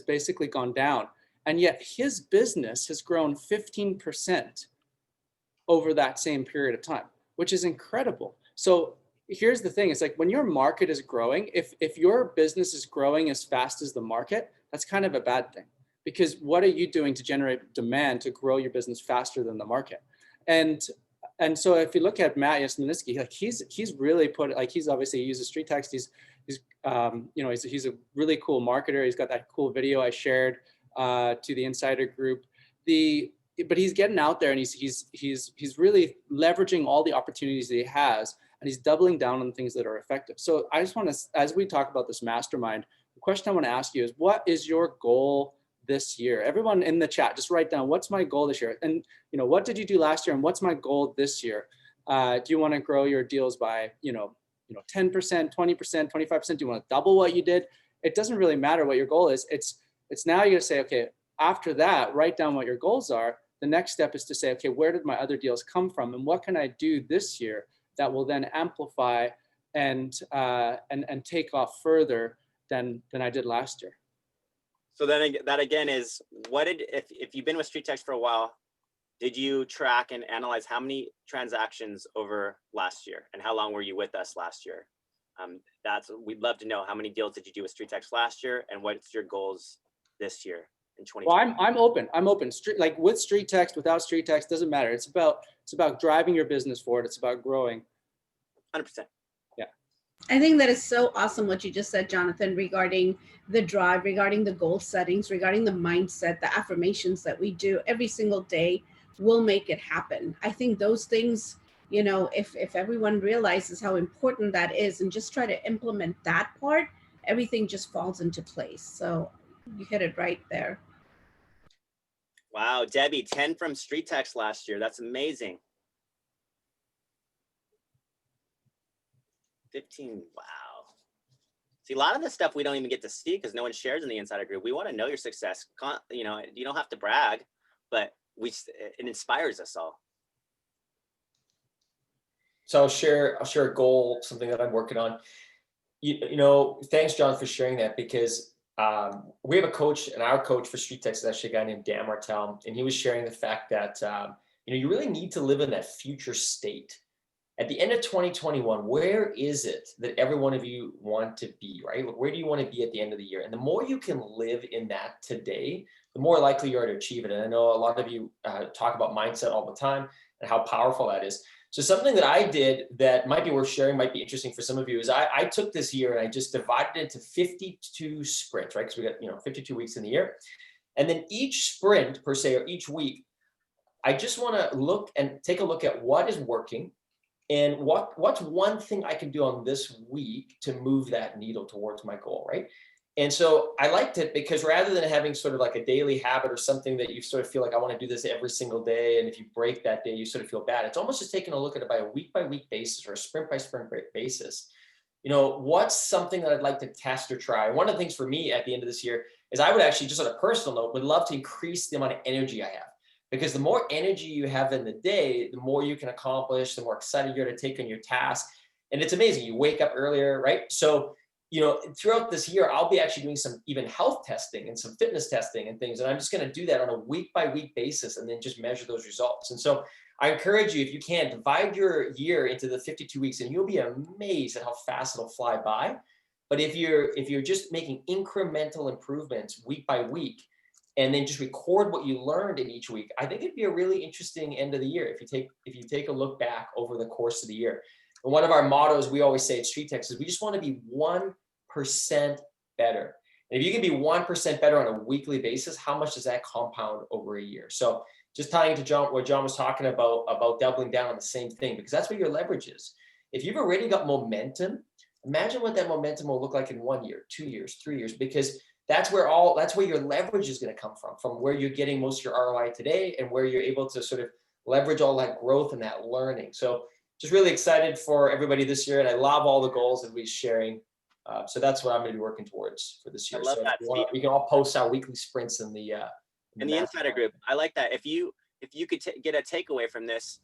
basically gone down, and yet his business has grown 15% over that same period of time, which is incredible. So here's the thing. It's like, when your market is growing, if your business is growing as fast as the market, that's kind of a bad thing, because what are you doing to generate demand to grow your business faster than the market? And so if you look at Matt Yasmaniski, like, he's really put, like, he's obviously, he uses StreetText. He's a really cool marketer. He's got that cool video I shared to the insider group. But he's getting out there, and he's really leveraging all the opportunities that he has, and he's doubling down on things that are effective. So I just want to, as we talk about this mastermind, the question I want to ask you is, what is your goal this year? Everyone in the chat, just write down, what's my goal this year? And what did you do last year, and what's my goal this year? Do you want to grow your deals by 10%, 20%, 25%? Do you want to double what you did? It doesn't really matter what your goal is. It's now you're going to say, okay, after that, write down what your goals are. The next step is to say, okay, where did my other deals come from, and what can I do this year that will then amplify and take off further than I did last year? So then that again is, if you've been with StreetText for a while, did you track and analyze how many transactions over last year, and how long were you with us last year? We'd love to know, how many deals did you do with StreetText last year, and what's your goals this year in 2020? Well, I'm open. Like, with StreetText, without StreetText, doesn't matter. It's about driving your business forward. It's about growing. 100%. Yeah. I think that is so awesome what you just said, Jonathan, regarding the drive, regarding the goal settings, regarding the mindset, the affirmations that we do every single day will make it happen. I think those things, you know, if everyone realizes how important that is and just try to implement that part, everything just falls into place. So you hit it right there. Wow, Debbie, 10 from StreetText last year. That's amazing. 15, wow. See, a lot of the stuff we don't even get to see because no one shares in the insider group. We want to know your success. You know, you don't have to brag, but it inspires us all. So I'll share a goal, something that I'm working on. You know, thanks, John, for sharing that, because we have a coach, and our coach for StreetText is actually a guy named Dan Martel, and he was sharing the fact that you know, you really need to live in that future state. At the end of 2021, where is it that every one of you want to be, right? Where do you want to be at the end of the year? And the more you can live in that today, the more likely you are to achieve it. And I know a lot of you talk about mindset all the time and how powerful that is. So something that I did that might be worth sharing, might be interesting for some of you, is I took this year and I just divided it into 52 sprints, right? Because we got, you know, 52 weeks in the year. And then each sprint per se, or each week, I just want to look and take a look at what is working and what's one thing I can do on this week to move that needle towards my goal, right? And so I liked it because rather than having sort of like a daily habit or something that you sort of feel like I want to do this every single day, and if you break that day, you sort of feel bad. It's almost just taking a look at it by a week basis or a sprint by sprint basis. You know, what's something that I'd like to test or try? One of the things for me at the end of this year is I would actually, just on a personal note, would love to increase the amount of energy I have. Because the more energy you have in the day, the more you can accomplish, the more excited you're to take on your task. And it's amazing. You wake up earlier, right? So, you know, throughout this year, I'll be actually doing some even health testing and some fitness testing and things. And I'm just going to do that on a week by week basis and then just measure those results. And so I encourage you, if you can, divide your year into the 52 weeks and you'll be amazed at how fast it'll fly by. But if you're just making incremental improvements week by week, and then just record what you learned in each week, I think it'd be a really interesting end of the year if you take a look back over the course of the year. And one of our mottos we always say at StreetText is we just want to be 1% better. And if you can be 1% better on a weekly basis, how much does that compound over a year? So just tying to John, what John was talking about doubling down on the same thing, because that's where your leverage is. If you've already got momentum, imagine what that momentum will look like in 1 year, 2 years, 3 years, because that's where your leverage is going to come from where you're getting most of your ROI today and where you're able to sort of leverage all that growth and that learning. So just really excited for everybody this year. And I love all the goals that we're sharing. So that's what I'm going to be working towards for this year. I love so that. we can all post our weekly sprints in the insider group. I like that. If you could get a takeaway from this,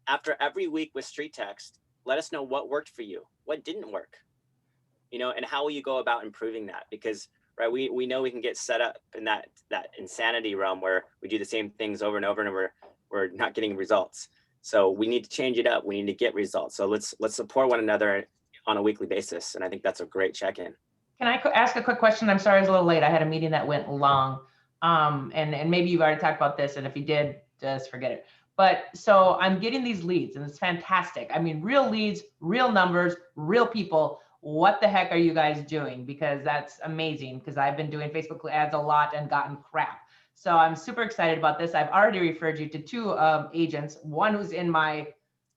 after every week with StreetText, let us know what worked for you, what didn't work, you know, and how will you go about improving that? Because right, we know we can get set up in that insanity realm where we do the same things over and over and we're not getting results. So we need to change it up. We need to get results. So let's support one another on a weekly basis. And I think that's a great check-in. Can I ask a quick question? I'm sorry I was a little late. I had a meeting that went long. And maybe you've already talked about this, and if you did, just forget it. But so I'm getting these leads and it's fantastic. I mean, real leads, real numbers, real people. What the heck are you guys doing? Because that's amazing, because I've been doing Facebook ads a lot and gotten crap. So I'm super excited about this. I've already referred you to two agents, one who's in my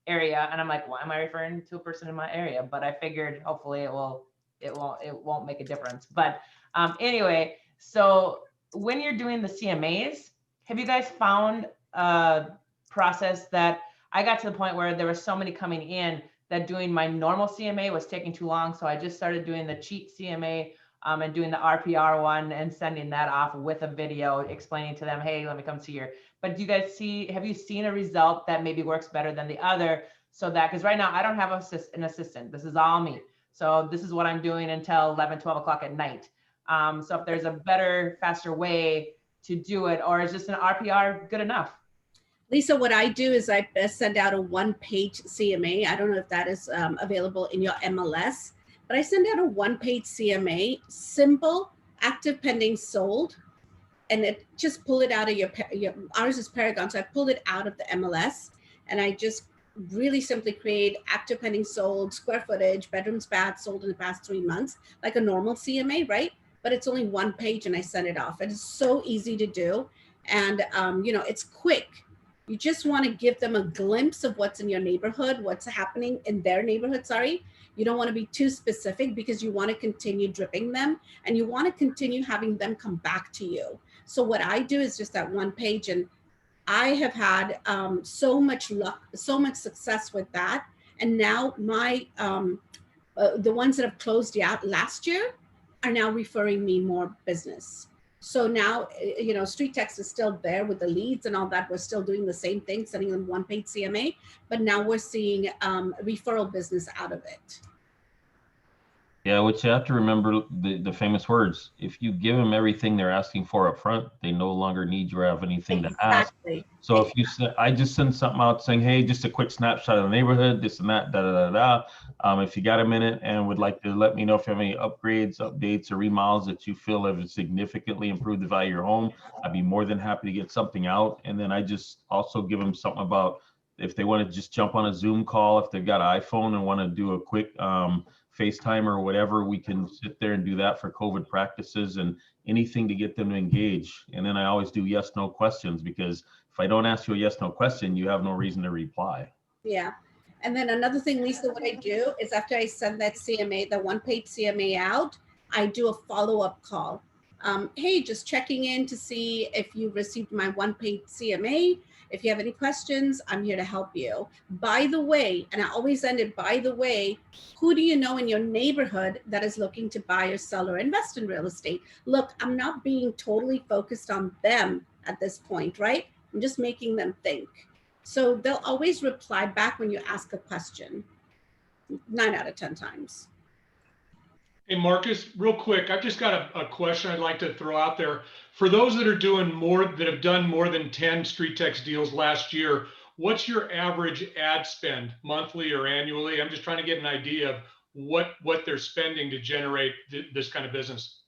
area, and I'm like, why am I referring to a person in my area? But I figured hopefully it won't make a difference. But anyway, so when you're doing the CMAs, have you guys found a process that I got to the point where there were so many coming in that doing my normal CMA was taking too long. So I just started doing the cheat CMA and doing the RPR one and sending that off with a video explaining to them, hey, let me come see your, but do you guys have you seen a result that maybe works better than the other? So that, because right now I don't have an assistant. This is all me. So this is what I'm doing until 11, 12 o'clock at night. So if there's a better, faster way to do it, or is just an RPR good enough? Lisa, what I do is I send out a one-page CMA. I don't know if that is available in your MLS, but I send out a one-page CMA, simple, active, pending, sold, and it just pull it out of your ours is Paragon, so I pulled it out of the MLS, and I just really simply create active pending sold, square footage, bedrooms, baths sold in the past 3 months, like a normal CMA, right? But it's only one page and I send it off. It is so easy to do. And, it's quick. You just want to give them a glimpse of what's in your neighborhood, what's happening in their neighborhood, sorry. You don't want to be too specific because you want to continue dripping them and you want to continue having them come back to you. So what I do is just that one page, and I have had so much luck, so much success with that. And now my, the ones that have closed out last year are now referring me more business. So now, StreetText is still there with the leads and all that. We're still doing the same thing, sending them one-page CMA, but now we're seeing referral business out of it. Yeah, what you have to remember, the famous words, if you give them everything they're asking for up front, they no longer need you or have anything to ask. So if you say, I just send something out saying, hey, just a quick snapshot of the neighborhood, this and that, if you got a minute and would like to let me know if you have any upgrades, updates, or remodels that you feel have significantly improved the value of your home, I'd be more than happy to get something out. And then I just also give them something about if they want to just jump on a Zoom call, if they've got an iPhone and want to do a quick FaceTime or whatever, we can sit there and do that for COVID practices and anything to get them to engage. And then I always do yes, no questions, because if I don't ask you a yes, no question, you have no reason to reply. Yeah. And then another thing, Lisa, what I do is after I send that CMA, the one-page CMA out, I do a follow-up call. Hey, just checking in to see if you received my one-page CMA. If you have any questions, I'm here to help you. By the way, and I always end it, by the way, who do you know in your neighborhood that is looking to buy or sell or invest in real estate? Look, I'm not being totally focused on them at this point, right? I'm just making them think. So they'll always reply back when you ask a question, 9 out of 10 times. Hey, Marcus, real quick, I've just got a question I'd like to throw out there. For those that are doing more, that have done more than 10 StreetText deals last year, what's your average ad spend, monthly or annually? I'm just trying to get an idea of what they're spending to generate this kind of business.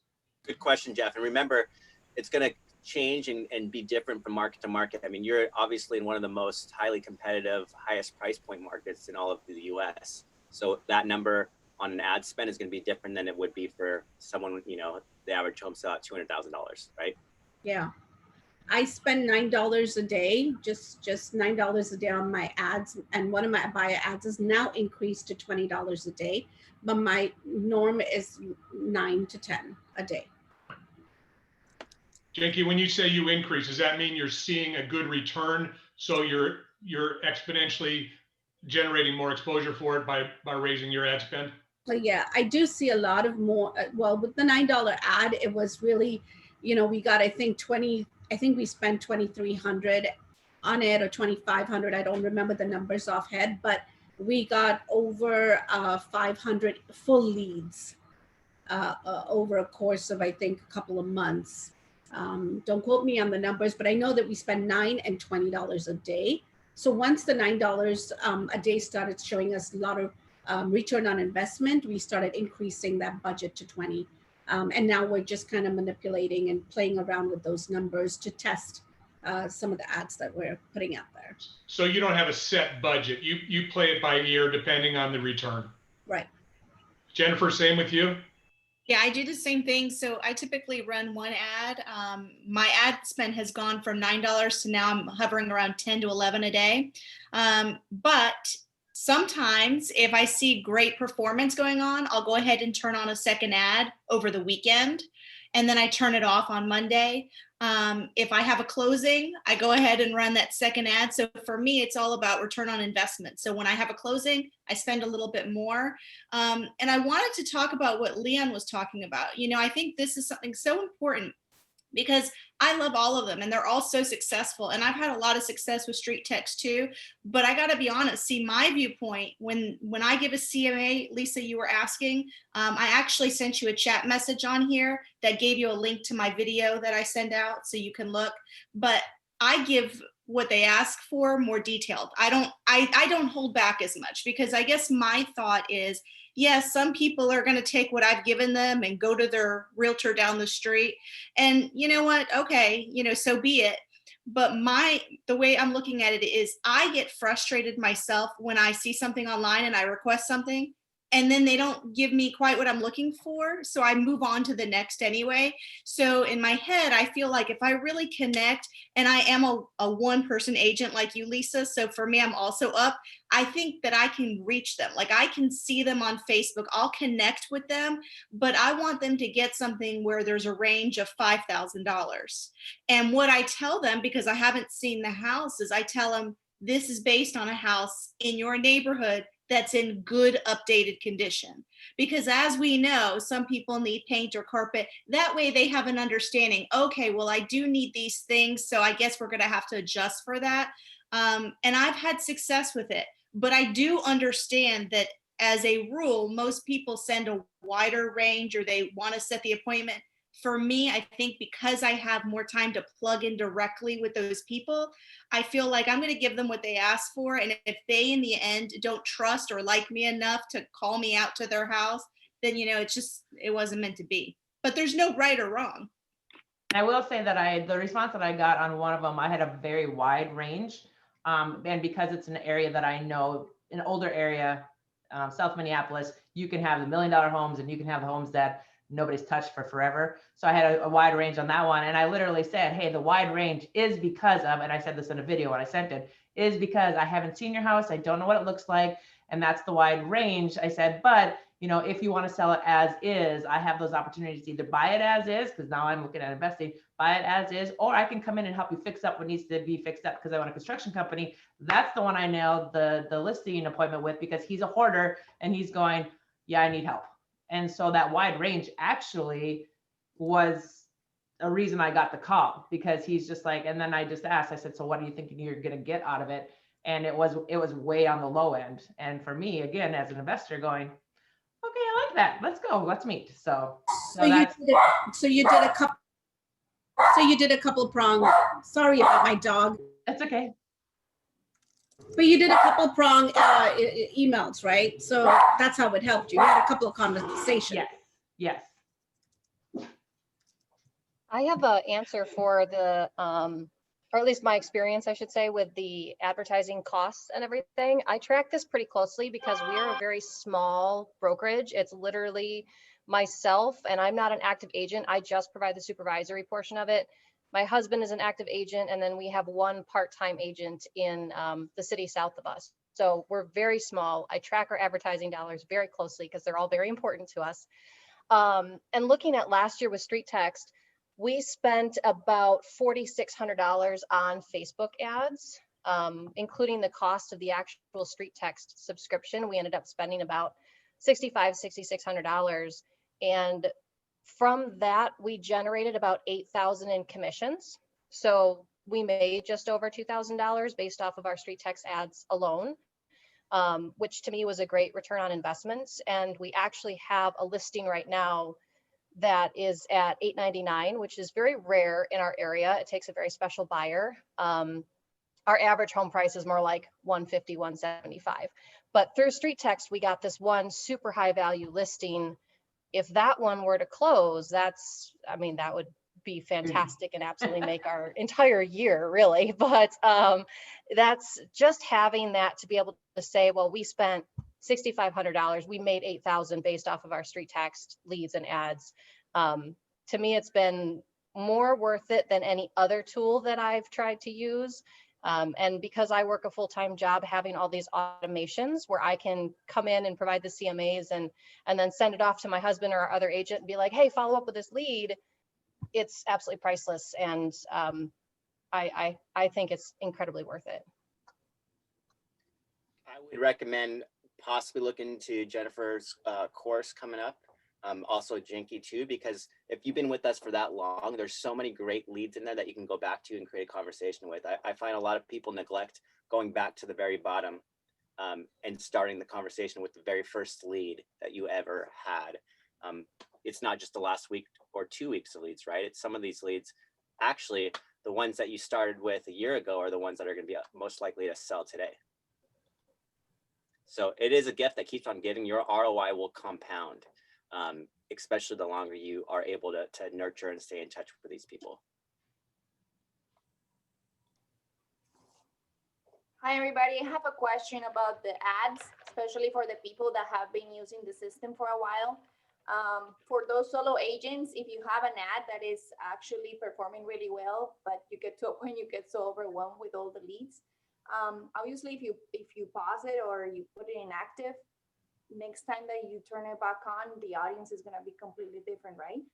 Good question, Jeff. And remember, it's going to change and be different from market to market. I mean, you're obviously in one of the most highly competitive, highest price point markets in all of the US. So that number on an ad spend is going to be different than it would be for someone, the average home sale at $200,000, right? Yeah. I spend $9 a day, just $9 a day on my ads. And one of my buyer ads is now increased to $20 a day, but my norm is 9 to 10 a day. Jenke, when you say you increase, does that mean you're seeing a good return? So you're exponentially generating more exposure for it by raising your ad spend? But yeah, I do see a lot of more, well, with the $9 ad, it was really, we got, I think we spent 2,300 on it or 2,500. I don't remember the numbers off head, but we got over 500 full leads over a course of, I think, a couple of months. Don't quote me on the numbers, but I know that we spend $9 and $20 a day. So once the $9 a day started showing us a lot of return on investment, we started increasing that budget to 20. And now we're just kind of manipulating and playing around with those numbers to test some of the ads that we're putting out there. So you don't have a set budget. You play it by ear depending on the return. Right. Jennifer, same with you? Yeah, I do the same thing. So I typically run one ad. My ad spend has gone from $9 to now I'm hovering around 10 to 11 a day. But sometimes if I see great performance going on, I'll go ahead and turn on a second ad over the weekend. And then I turn it off on Monday. If I have a closing, I go ahead and run that second ad. So for me, it's all about return on investment. So when I have a closing, I spend a little bit more. And I wanted to talk about what Leon was talking about. I think this is something so important because I love all of them and they're all so successful. And I've had a lot of success with StreetText too, but I gotta be honest, see my viewpoint when I give a CMA, Lisa, you were asking, I actually sent you a chat message on here that gave you a link to my video that I send out so you can look, but I give what they ask for more detailed. I don't hold back as much because I guess my thought is, yes, some people are going to take what I've given them and go to their realtor down the street. And you know what? Okay, so be it. But the way I'm looking at it is I get frustrated myself when I see something online and I request something and then they don't give me quite what I'm looking for. So I move on to the next anyway. So in my head, I feel like if I really connect, and I am a one-person agent like you, Lisa, so for me, I'm also up, I think that I can reach them. Like I can see them on Facebook, I'll connect with them, but I want them to get something where there's a range of $5,000. And what I tell them, because I haven't seen the house, is I tell them, this is based on a house in your neighborhood that's in good updated condition. Because as we know, some people need paint or carpet. That way they have an understanding, okay, well, I do need these things, so I guess we're gonna have to adjust for that. And I've had success with it, but I do understand that as a rule, most people send a wider range or they wanna set the appointment. For me, I think because I have more time to plug in directly with those people, I feel like I'm going to give them what they ask for. And if they, in the end, don't trust or like me enough to call me out to their house, then, it wasn't meant to be. But there's no right or wrong. I will say that the response that I got on one of them, I had a very wide range. And because it's an area that I know, an older area, South Minneapolis, you can have the $1 million homes and you can have the homes that nobody's touched for forever. So I had a wide range on that one. And I literally said, hey, the wide range is because of, and I said this in a video when I sent it, is because I haven't seen your house. I don't know what it looks like. And that's the wide range. I said, but if you want to sell it as is, I have those opportunities to either buy it as is, because now I'm looking at investing, buy it as is, or I can come in and help you fix up what needs to be fixed up because I want a construction company. That's the one I nailed the listing appointment with, because he's a hoarder and he's going, yeah, I need help. And so that wide range actually was a reason I got the call, because he's just like, and then I just asked, I said, so what are you thinking you're going to get out of it? And it was way on the low end. And for me, again, as an investor going, okay, I like that. Let's go, let's meet. So you did a couple prong, sorry about my dog. That's okay. But you did a couple prong emails, right? So that's how it helped you. You had a couple of conversations. Yes. I have an answer for the, or at least my experience, I should say, with the advertising costs and everything. I track this pretty closely because we are a very small brokerage. It's literally myself, and I'm not an active agent. I just provide the supervisory portion of it. My husband is an active agent, and then we have one part-time agent in the city south of us. So we're very small. I track our advertising dollars very closely because they're all very important to us. And looking at last year with StreetText, we spent about $4,600 on Facebook ads, including the cost of the actual StreetText subscription. We ended up spending about $6,600. And from that, we generated about $8,000 in commissions. So we made just over $2,000 based off of our StreetText ads alone, which to me was a great return on investments. And we actually have a listing right now that is at $899, which is very rare in our area. It takes a very special buyer. Our average home price is more like $150, $175. But through StreetText, we got this one super high value listing. If that one were to close, that would be fantastic and absolutely make our entire year, really. But that's just having that to be able to say, well, we spent $6,500, we made $8,000 based off of our StreetText leads and ads. To me, it's been more worth it than any other tool that I've tried to use. And because I work a full-time job, having all these automations where I can come in and provide the CMAs and then send it off to my husband or our other agent and be like, hey, follow up with this lead, it's absolutely priceless. And I think it's incredibly worth it. I would recommend possibly looking into Jennifer's course coming up. Also Jinky too, because if you've been with us for that long, there's so many great leads in there that you can go back to and create a conversation with. I find a lot of people neglect going back to the very bottom and starting the conversation with the very first lead that you ever had. It's not just the last week or 2 weeks of leads, right? It's some of these leads, actually, the ones that you started with a year ago are the ones that are going to be most likely to sell today. So it is a gift that keeps on giving. Your ROI will compound, especially the longer you are able to nurture and stay in touch with these people. Hi, everybody. I have a question about the ads, especially for the people that have been using the system for a while. For those solo agents, if you have an ad that is actually performing really well, but you get to a point you get so overwhelmed with all the leads, obviously if you pause it or you put it inactive, next time that you turn it back on, the audience is going to be completely different, right?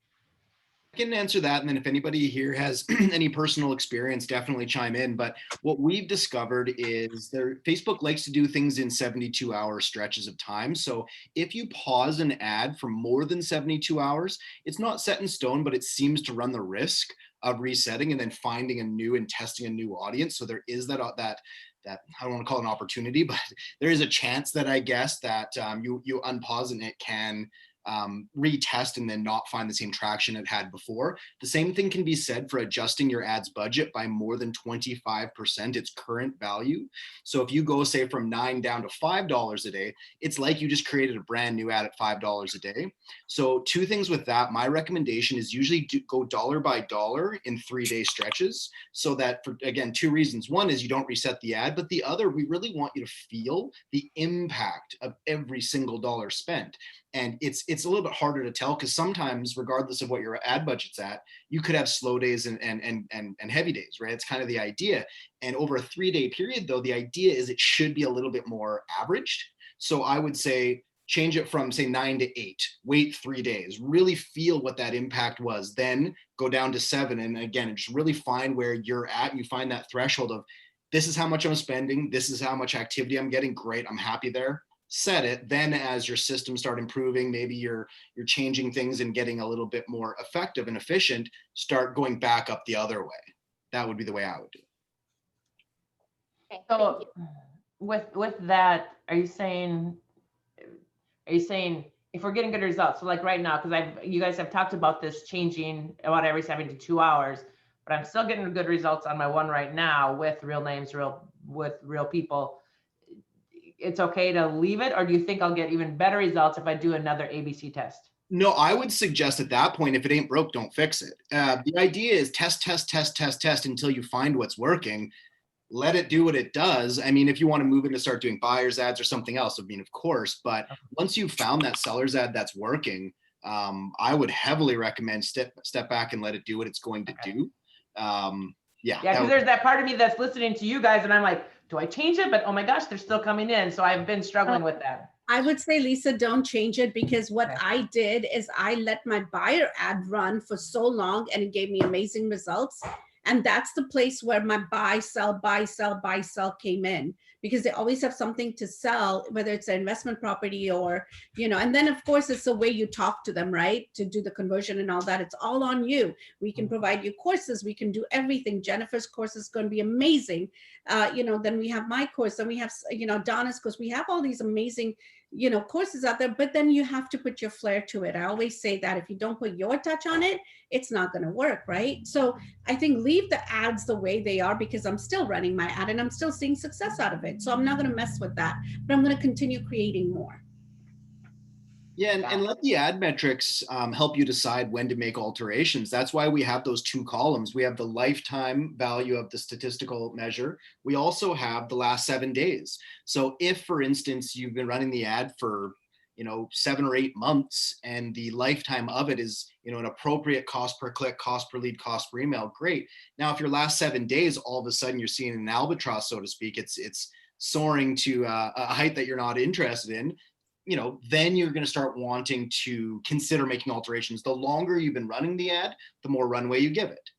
I can answer that. And then if anybody here has any personal experience, definitely chime in. But what we've discovered is Facebook likes to do things in 72-hour stretches of time. So if you pause an ad for more than 72 hours, it's not set in stone, but it seems to run the risk of resetting and then finding a new and testing a new audience. So there is that I don't want to call it an opportunity, but there is a chance that I guess that you unpause and it can retest and then not find the same traction it had before. The same thing can be said for adjusting your ads budget by more than 25% its current value. So if you go, say, from $9 down to $5 a day, it's like you just created a brand new ad at $5 a day. So two things with that. My recommendation is usually go dollar by dollar in 3-day stretches, so that, for, again, two reasons. One is you don't reset the ad, but the other, we really want you to feel the impact of every single dollar spent. And it's a little bit harder to tell because sometimes, regardless of what your ad budget's at, you could have slow days and heavy days, right? It's kind of the idea. And over a 3-day period, though, the idea is it should be a little bit more averaged. So I would say change it from, say, 9 to 8, wait 3 days, really feel what that impact was, then go down to 7. And again, just really find where you're at. You find that threshold of, this is how much I'm spending, this is how much activity I'm getting, great, I'm happy there. Set it. Then as your systems start improving, maybe you're changing things and getting a little bit more effective and efficient, start going back up the other way. That would be the way I would do it. Okay, So with that, are you saying if we're getting good results, so like right now, because you guys have talked about this changing about every 72 hours, but I'm still getting good results on my one right now with real names, with real people. It's okay to leave it, or do you think I'll get even better results if I do another ABC test? No, I would suggest at that point, if it ain't broke, don't fix it. The idea is test until you find what's working. Let it do what it does. I mean, if you want to move in to start doing buyer's ads or something else, I mean, of course, but once you've found that seller's ad that's working, I would heavily recommend step back and let it do what it's going to do. Yeah, because there's that part of me that's listening to you guys and I'm like, do I change it? But oh my gosh, they're still coming in. So I've been struggling with that. I would say, Lisa, don't change it, because what I did is I let my buyer ad run for so long and it gave me amazing results. And that's the place where my buy, sell came in, because they always have something to sell, whether it's an investment property or, and then of course it's the way you talk to them, right? To do the conversion and all that, it's all on you. We can provide you courses, we can do everything. Jennifer's course is going to be amazing. Then we have my course, then we have, Donna's course. We have all these amazing, courses out there, but then you have to put your flair to it. I always say that if you don't put your touch on it, it's not going to work, right? So I think leave the ads the way they are, because I'm still running my ad and I'm still seeing success out of it. So I'm not going to mess with that, but I'm going to continue creating more. Yeah, and let the ad metrics help you decide when to make alterations. That's why we have those two columns. We have the lifetime value of the statistical measure. We also have the last 7 days. So if, for instance, you've been running the ad for 7 or 8 months and the lifetime of it is an appropriate cost per click, cost per lead, cost per email, great. Now, if your last 7 days, all of a sudden you're seeing an albatross, so to speak, it's soaring to a height that you're not interested in, then you're going to start wanting to consider making alterations. The longer you've been running the ad, the more runway you give it.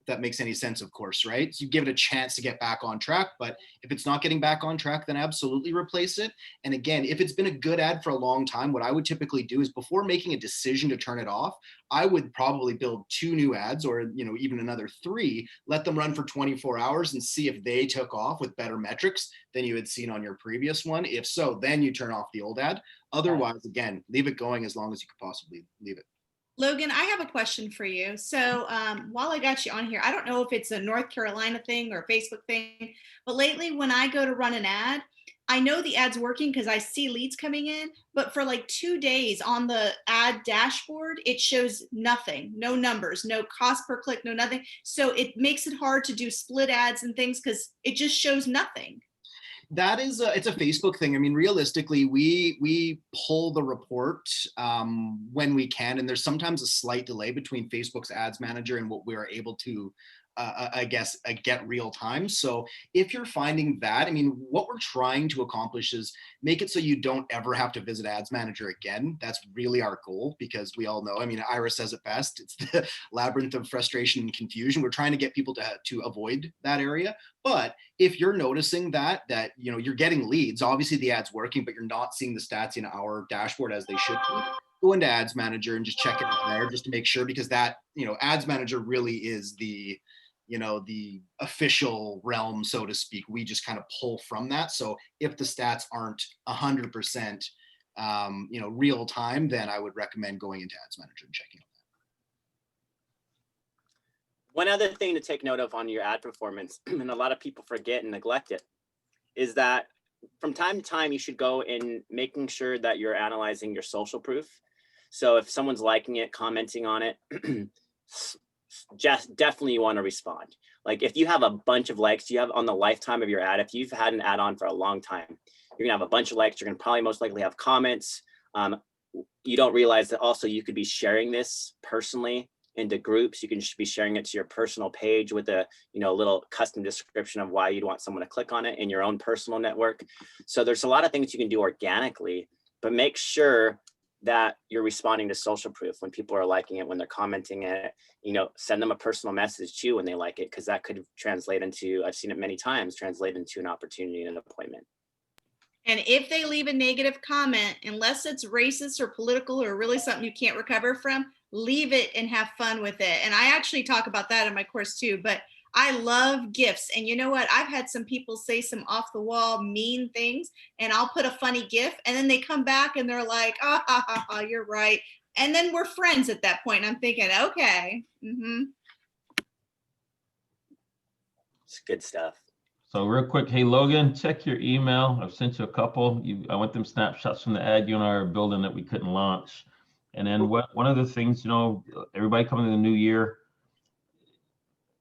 If that makes any sense, of course, right? So you give it a chance to get back on track, but if it's not getting back on track, then absolutely replace it. And again, if it's been a good ad for a long time, what I would typically do is, before making a decision to turn it off, I would probably build 2 new ads, or even another 3, let them run for 24 hours and see if they took off with better metrics than you had seen on your previous one. If so, then you turn off the old ad. Otherwise, again, leave it going as long as you could possibly leave it. Logan, I have a question for you. So while I got you on here, I don't know if it's a North Carolina thing or a Facebook thing, but lately when I go to run an ad, I know the ad's working because I see leads coming in, but for like 2 days on the ad dashboard, it shows nothing, no numbers, no cost per click, no nothing. So it makes it hard to do split ads and things because it just shows nothing. That is it's a Facebook thing. I mean, realistically, we pull the report when we can, and there's sometimes a slight delay between Facebook's ads manager and what we're able to I guess get real time. So if you're finding that, I mean, what we're trying to accomplish is make it so you don't ever have to visit ads manager again. That's really our goal, because we all know, I mean, Ira says it best, it's the labyrinth of frustration and confusion. We're trying to get people to avoid that area. But if you're noticing that you know, you're getting leads, obviously the ad's working, but you're not seeing the stats in our dashboard as they should be, go into ads manager and just check it there just to make sure, because that, you know, ads manager really is the, you know, the official realm, so to speak. We just kind of pull from that. So if the stats aren't 100%, you know, real time, then I would recommend going into ads manager and checking out. One other thing to take note of on your ad performance, and a lot of people forget and neglect it, is that from time to time, you should go in making sure that you're analyzing your social proof. So if someone's liking it, commenting on it, just definitely you want to respond. Like if you have a bunch of likes, you have on the lifetime of your ad, if you've had an ad on for a long time, you're gonna have a bunch of likes, you're gonna probably most likely have comments. You don't realize that also you could be sharing this personally into groups. You can just be sharing it to your personal page with a, you know, little custom description of why you'd want someone to click on it in your own personal network. So there's a lot of things you can do organically, but make sure that you're responding to social proof when people are liking it, when they're commenting it, you know, send them a personal message too when they like it, because that could translate into, I've seen it many times, translate into an opportunity and an appointment. And if they leave a negative comment, unless it's racist or political or really something you can't recover from, leave it and have fun with it. And I actually talk about that in my course too, but I love gifts. And you know what? I've had some people say some off the wall mean things, and I'll put a funny gif, and then they come back and they're like, ah, ha, ha, ha, you're right. And then we're friends at that point. I'm thinking, okay. It's good stuff. So real quick, hey, Logan, check your email. I've sent you a couple. I want them snapshots from the ad you and I are building that we couldn't launch. And then one of the things, you know, everybody coming to the new year,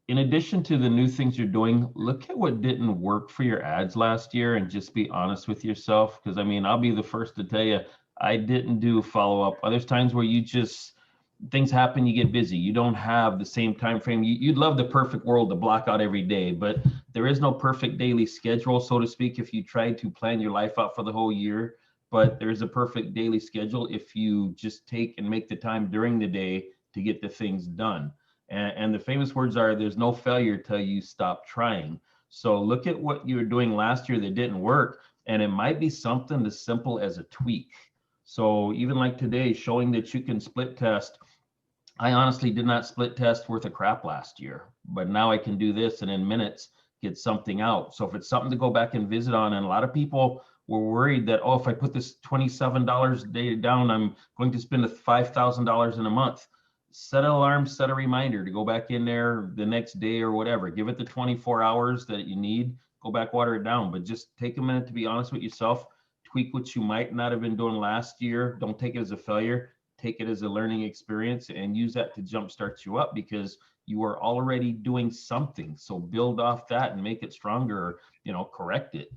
in addition to the new things you're doing, look at what didn't work for your ads last year and just be honest with yourself. Because I mean, I'll be the first to tell you, I didn't do follow-up. There's times where you just, things happen, you get busy. You don't have the same time frame. You'd love the perfect world to block out every day, but there is no perfect daily schedule, so to speak, if you try to plan your life out for the whole year. But there's a perfect daily schedule if you just take and make the time during the day to get the things done. And the famous words are, there's no failure till you stop trying. So look at what you were doing last year that didn't work, and it might be something as simple as a tweak. So even like today, showing that you can split test. I honestly did not split test worth of crap last year, but now I can do this and in minutes get something out. So if it's something to go back and visit on, and a lot of people were worried that, oh, if I put this $27 a day down, I'm going to spend $5,000 in a month. Set an alarm, set a reminder to go back in there the next day or whatever. Give it the 24 hours that you need, go back, water it down, but just take a minute to be honest with yourself, tweak what you might not have been doing last year. Don't take it as a failure, take it as a learning experience and use that to jumpstart you up, because you are already doing something. So build off that and make it stronger, you know, correct it.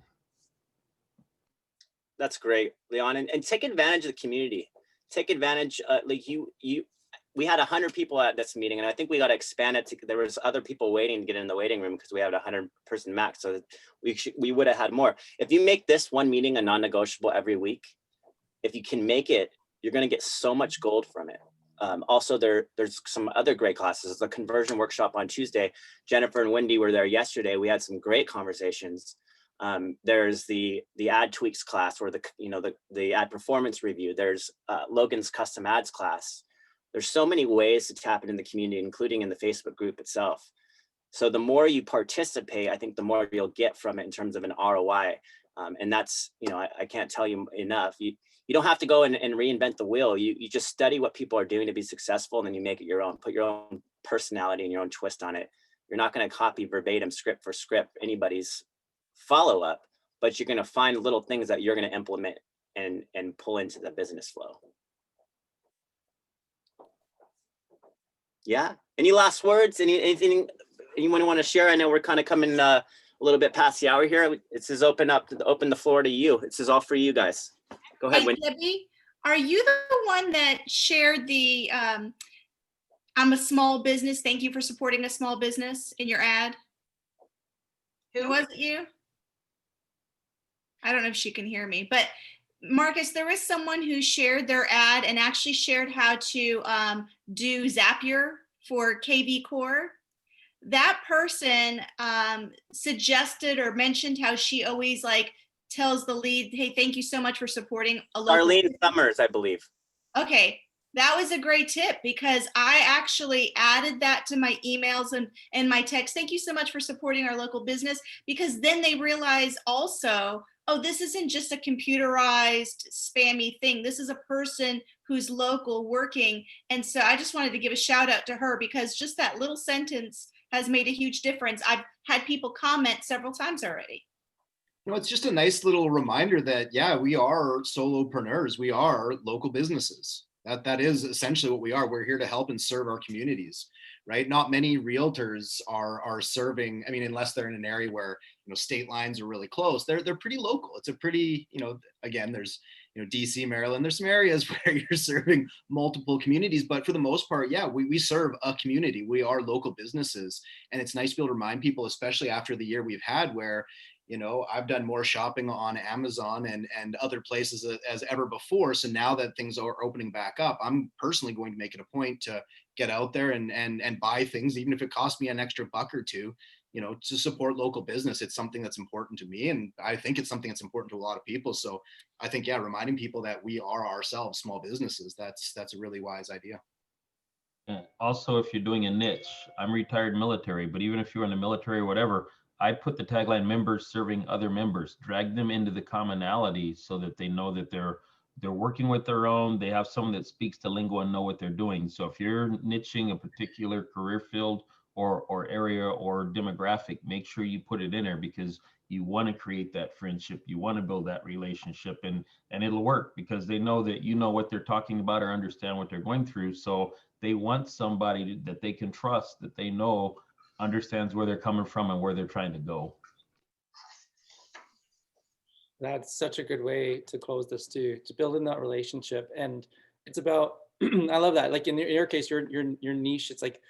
That's great, Leon, and take advantage of the community. Take advantage, like we had 100 people at this meeting, and I think we got to expand it to, there was other people waiting to get in the waiting room because we had a 100-person max, so we would have had more. If you make this one meeting a non-negotiable every week, if you can make it, you're going to get so much gold from it. Also, there's some other great classes. The conversion workshop on Tuesday. Jennifer and Wendy were there yesterday. We had some great conversations. There's the ad tweaks class, or the ad performance review. There's Logan's custom ads class. There's so many ways to tap into the community, including in the Facebook group itself. So the more you participate, I think the more you'll get from it in terms of an ROI. And that's, I can't tell you enough. You don't have to go and reinvent the wheel. You just study what people are doing to be successful, and then you make it your own. Put your own personality and your own twist on it. You're not going to copy verbatim, script for script, anybody's follow-up, but you're going to find little things that you're going to implement and pull into the business flow. Yeah. Any last words? Anything anyone want to share? I know we're kind of coming a little bit past the hour here. It says open the floor to you. It says all for you guys. Go ahead, Hey, Wendy. Debbie, are you the one that shared the I'm a small business, thank you for supporting a small business in your ad? Who was it, you? I don't know if she can hear me, but Marcus, there is someone who shared their ad and actually shared how to do Zapier for KV Core. That person suggested or mentioned how she always like tells the lead, hey, thank you so much for supporting a local. Arlene Summers, I believe. Okay, that was a great tip because I actually added that to my emails and my text. Thank you so much for supporting our local business, because then they realize also, oh, this isn't just a computerized spammy thing. This is a person who's local working. And so I just wanted to give a shout out to her because just that little sentence has made a huge difference. I've had people comment several times already. You know, it's just a nice little reminder that, yeah, we are solopreneurs. We are local businesses. That is essentially what we are. We're here to help and serve our communities, right? Not many realtors are serving. I mean, unless they're in an area where, you know, state lines are really close. They're pretty local. It's a pretty, you know, again, there's, you know, DC, Maryland. There's some areas where you're serving multiple communities, but for the most part, yeah, we serve a community. We are local businesses, and it's nice to be able to remind people, especially after the year we've had, where, you know, I've done more shopping on Amazon and other places as ever before. So now that things are opening back up, I'm personally going to make it a point to get out there and buy things, even if it costs me an extra buck or two, you know, to support local business. It's something that's important to me. And I think it's something that's important to a lot of people. So I think, yeah, reminding people that we are ourselves small businesses, that's a really wise idea. Also, if you're doing a niche, I'm retired military, but even if you're in the military or whatever, I put the tagline members serving other members, drag them into the commonality so that they know that they're working with their own, they have someone that speaks the lingo and know what they're doing. So if you're niching a particular career field or area or demographic, make sure you put it in there because you want to create that friendship, you want to build that relationship, and it'll work because they know that you know what they're talking about or understand what they're going through. So they want somebody that they can trust, that they know understands where they're coming from and where they're trying to go. That's such a good way to close this too, to build in that relationship. And it's about, I love that. Like in your case, your niche, it's like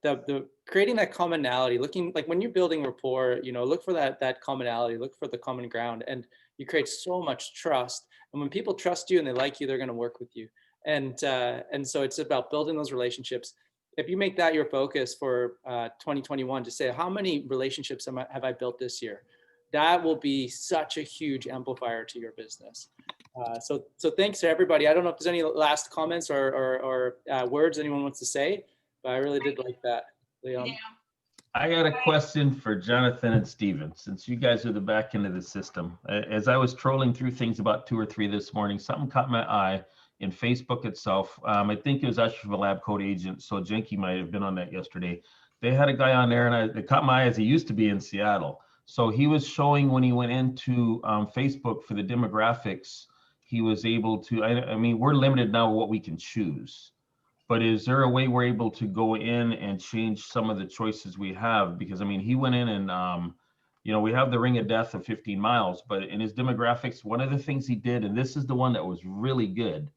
the creating that commonality, looking like when you're building rapport, you know, look for that commonality, look for the common ground, and you create so much trust. And when people trust you and they like you, they're going to work with you. And so it's about building those relationships. If you make that your focus for 2021, to say, how many relationships have I built this year? That will be such a huge amplifier to your business. So thanks to everybody. I don't know if there's any last comments or words anyone wants to say, but I really did like that, Leon. Yeah. I got a question for Jonathan and Steven, since you guys are the back end of the system. As I was trolling through things about 2 or 3 this morning, something caught my eye in Facebook itself. I think it was actually from a lab code agent, so Jenke might have been on that yesterday. They had a guy on there, and it caught my eye as he used to be in Seattle. So he was showing when he went into Facebook for the demographics, he was able to, I mean, we're limited now what we can choose, but is there a way we're able to go in and change some of the choices we have? Because I mean, he went in and, you know, we have the ring of death of 15 miles, but in his demographics, one of the things he did, and this is the one that was really good,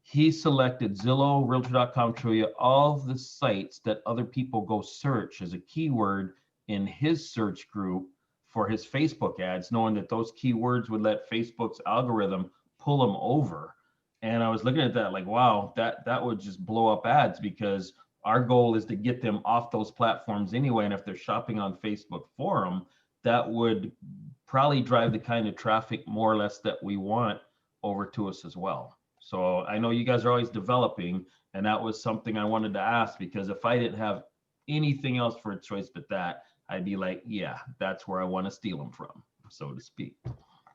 he selected Zillow, Realtor.com, Trulia, all the sites that other people go search as a keyword in his search group for his Facebook ads, knowing that those keywords would let Facebook's algorithm pull them over. And I was looking at that like, wow, that would just blow up ads, because our goal is to get them off those platforms anyway. And if they're shopping on Facebook for them, that would probably drive the kind of traffic more or less that we want over to us as well. So I know you guys are always developing, and that was something I wanted to ask, because if I didn't have anything else for a choice but that, I'd be like, yeah, that's where I want to steal them from, so to speak.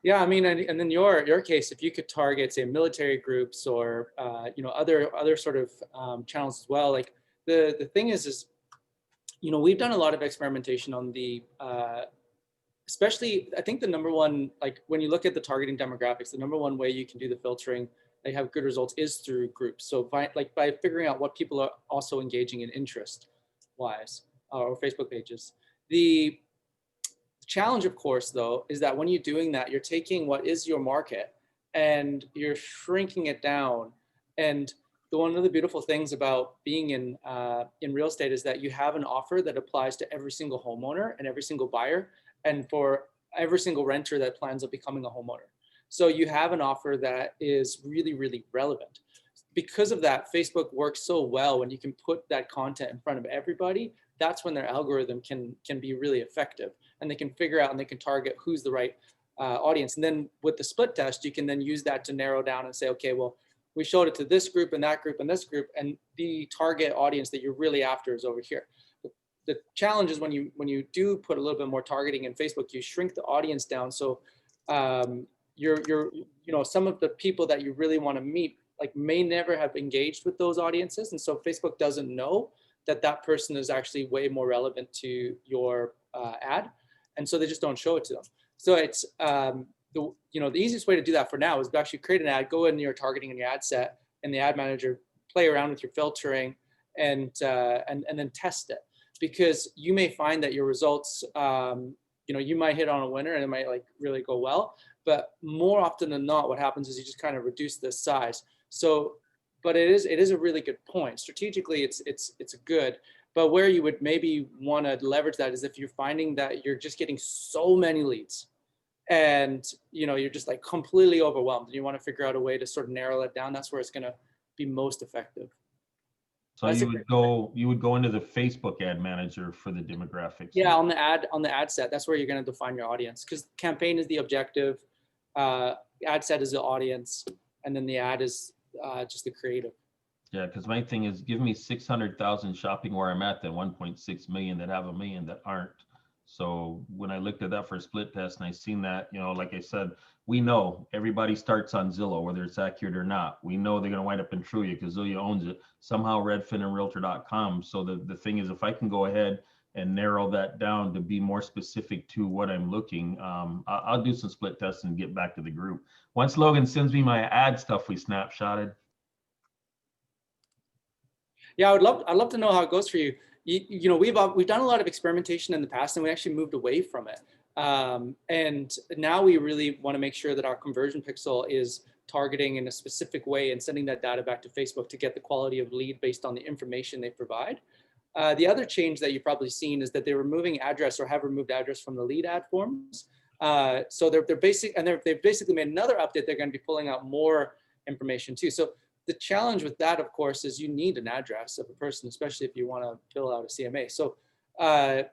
Yeah, I mean, and then your case, if you could target, say, military groups or you know, other sort of channels as well. Like the thing is, you know, we've done a lot of experimentation on the, especially, I think the number one, like when you look at the targeting demographics, the number one way you can do the filtering, they have good results, is through groups. So by figuring out what people are also engaging in interest wise, or Facebook pages. The challenge, of course, though, is that when you're doing that, you're taking what is your market and you're shrinking it down. And one of the beautiful things about being in real estate is that you have an offer that applies to every single homeowner and every single buyer, and for every single renter that plans on becoming a homeowner. So you have an offer that is really, really relevant. Because of that, Facebook works so well when you can put that content in front of everybody. That's when their algorithm can be really effective, and they can figure out and they can target who's the right audience. And then with the split test, you can then use that to narrow down and say, okay, well, we showed it to this group and that group and this group, and the target audience that you're really after is over here. The challenge is when you do put a little bit more targeting in Facebook, you shrink the audience down. So some of the people that you really want to meet may never have engaged with those audiences, and so Facebook doesn't know that person is actually way more relevant to your ad, and so they just don't show it to them. So it's the easiest way to do that for now is to actually create an ad, go in your targeting in your ad set in the ad manager, play around with your filtering, and then test it, because you may find that your results, you might hit on a winner and it might really go well, but more often than not, what happens is you just kind of reduce the size. So, but it is a really good point. Strategically, it's a good, but where you would maybe want to leverage that is if you're finding that you're just getting so many leads and you're just completely overwhelmed and you want to figure out a way to sort of narrow it down. That's where it's going to be most effective. So you would go into the Facebook ad manager for the demographics. Yeah, on the ad set, that's where you're going to define your audience, because campaign is the objective, ad set is the audience, and then the ad is just the creative. Yeah, because my thing is, give me 600,000 shopping where I'm at, than 1.6 million that have a million that aren't. So when I looked at that for a split test and I seen that, like I said, we know everybody starts on Zillow, whether it's accurate or not. We know they're going to wind up in Trulia because Zillow owns it. Somehow Redfin and Realtor.com. So the thing is, if I can go ahead and narrow that down to be more specific to what I'm looking, I'll do some split tests and get back to the group. Once Logan sends me my ad stuff we snapshotted. Yeah, I'd love to know how it goes for you. We've done a lot of experimentation in the past, and we actually moved away from it. And now we really want to make sure that our conversion pixel is targeting in a specific way and sending that data back to Facebook to get the quality of lead based on the information they provide. The other change that you've probably seen is that they're removing address, or have removed address from the lead ad forms. So they've basically made another update. They're going to be pulling out more information too. So the challenge with that, of course, is you need an address of a person, especially if you want to fill out a CMA. So I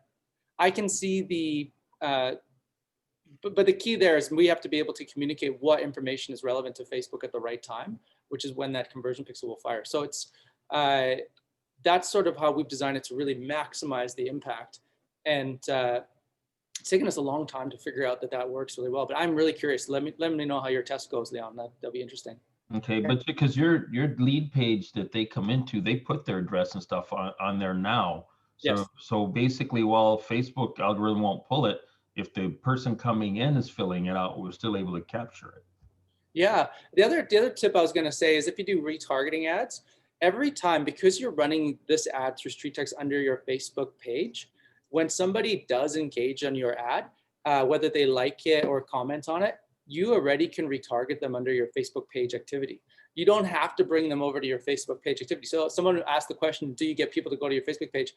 can see but the key there is we have to be able to communicate what information is relevant to Facebook at the right time, which is when that conversion pixel will fire. So it's that's sort of how we've designed it to really maximize the impact. And it's taken us a long time to figure out that works really well. But I'm really curious. Let me know how your test goes, Leon. That'll be interesting. Okay, but because your lead page that they come into, they put their address and stuff on there now. So, yes. So basically, while Facebook algorithm won't pull it, if the person coming in is filling it out, we're still able to capture it. Yeah. The other tip I was going to say is if you do retargeting ads, every time, because you're running this ad through StreetText under your Facebook page, when somebody does engage on your ad, whether they like it or comment on it, you already can retarget them under your Facebook page activity. You don't have to bring them over to your Facebook page activity. So someone asked the question, do you get people to go to your Facebook page?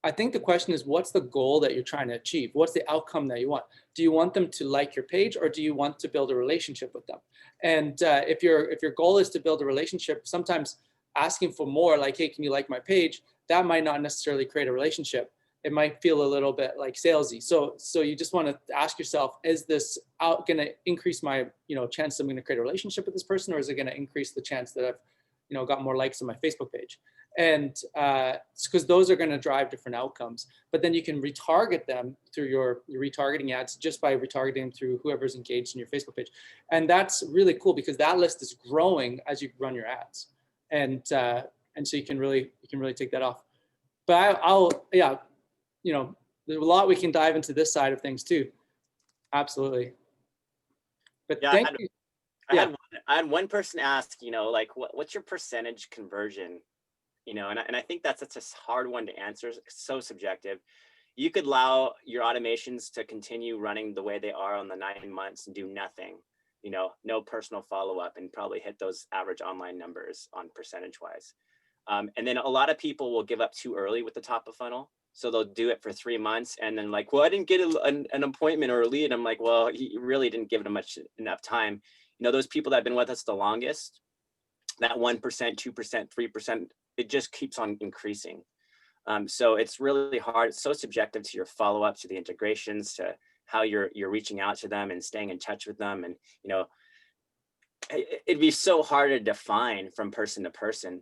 I think the question is, what's the goal that you're trying to achieve? What's the outcome that you want? Do you want them to like your page, or do you want to build a relationship with them? And if your goal is to build a relationship, sometimes asking for more, like, hey, can you like my page? That might not necessarily create a relationship. It might feel a little bit like salesy. So you just want to ask yourself, is this going to increase my chance I'm going to create a relationship with this person, or is it going to increase the chance that I've got more likes on my Facebook page? And because those are going to drive different outcomes. But then you can retarget them through your retargeting ads just by retargeting them through whoever's engaged in your Facebook page. And that's really cool because that list is growing as you run your ads. And so you can really take that off. But there's a lot we can dive into this side of things too. Absolutely. But yeah, thank you. I had one person ask, what's your percentage conversion? And I think that's such a hard one to answer. It's so subjective. you could allow your automations to continue running the way they are on the 9 months and do nothing, you know, no personal follow-up, and probably hit those average online numbers on percentage wise. And then a lot of people will give up too early with the top of funnel. So they'll do it for 3 months and then like, well, I didn't get an appointment or a lead. I'm like, well, you really didn't give them enough time. You know, those people that have been with us the longest, that 1%, 2%, 3%, it just keeps on increasing. So it's really hard. It's so subjective to your follow-up, to the integrations, to how you're reaching out to them and staying in touch with them. And, you know, it'd be so hard to define from person to person.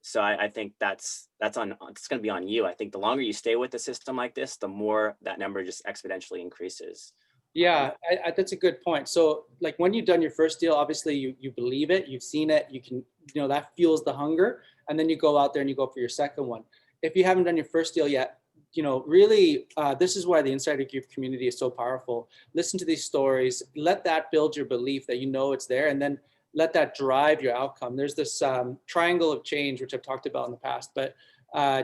So I think it's going to be on you. I think the longer you stay with a system like this, the more that number just exponentially increases. Yeah, that's a good point. So like when you've done your first deal, obviously you believe it, you've seen it, you can, you know, that fuels the hunger, and then you go out there and you go for your second one. If you haven't done your first deal yet, you know, really, this is why the Insider Group community is so powerful. Listen to these stories, let that build your belief that you know it's there, and then let that drive your outcome. There's this triangle of change, which I've talked about in the past, but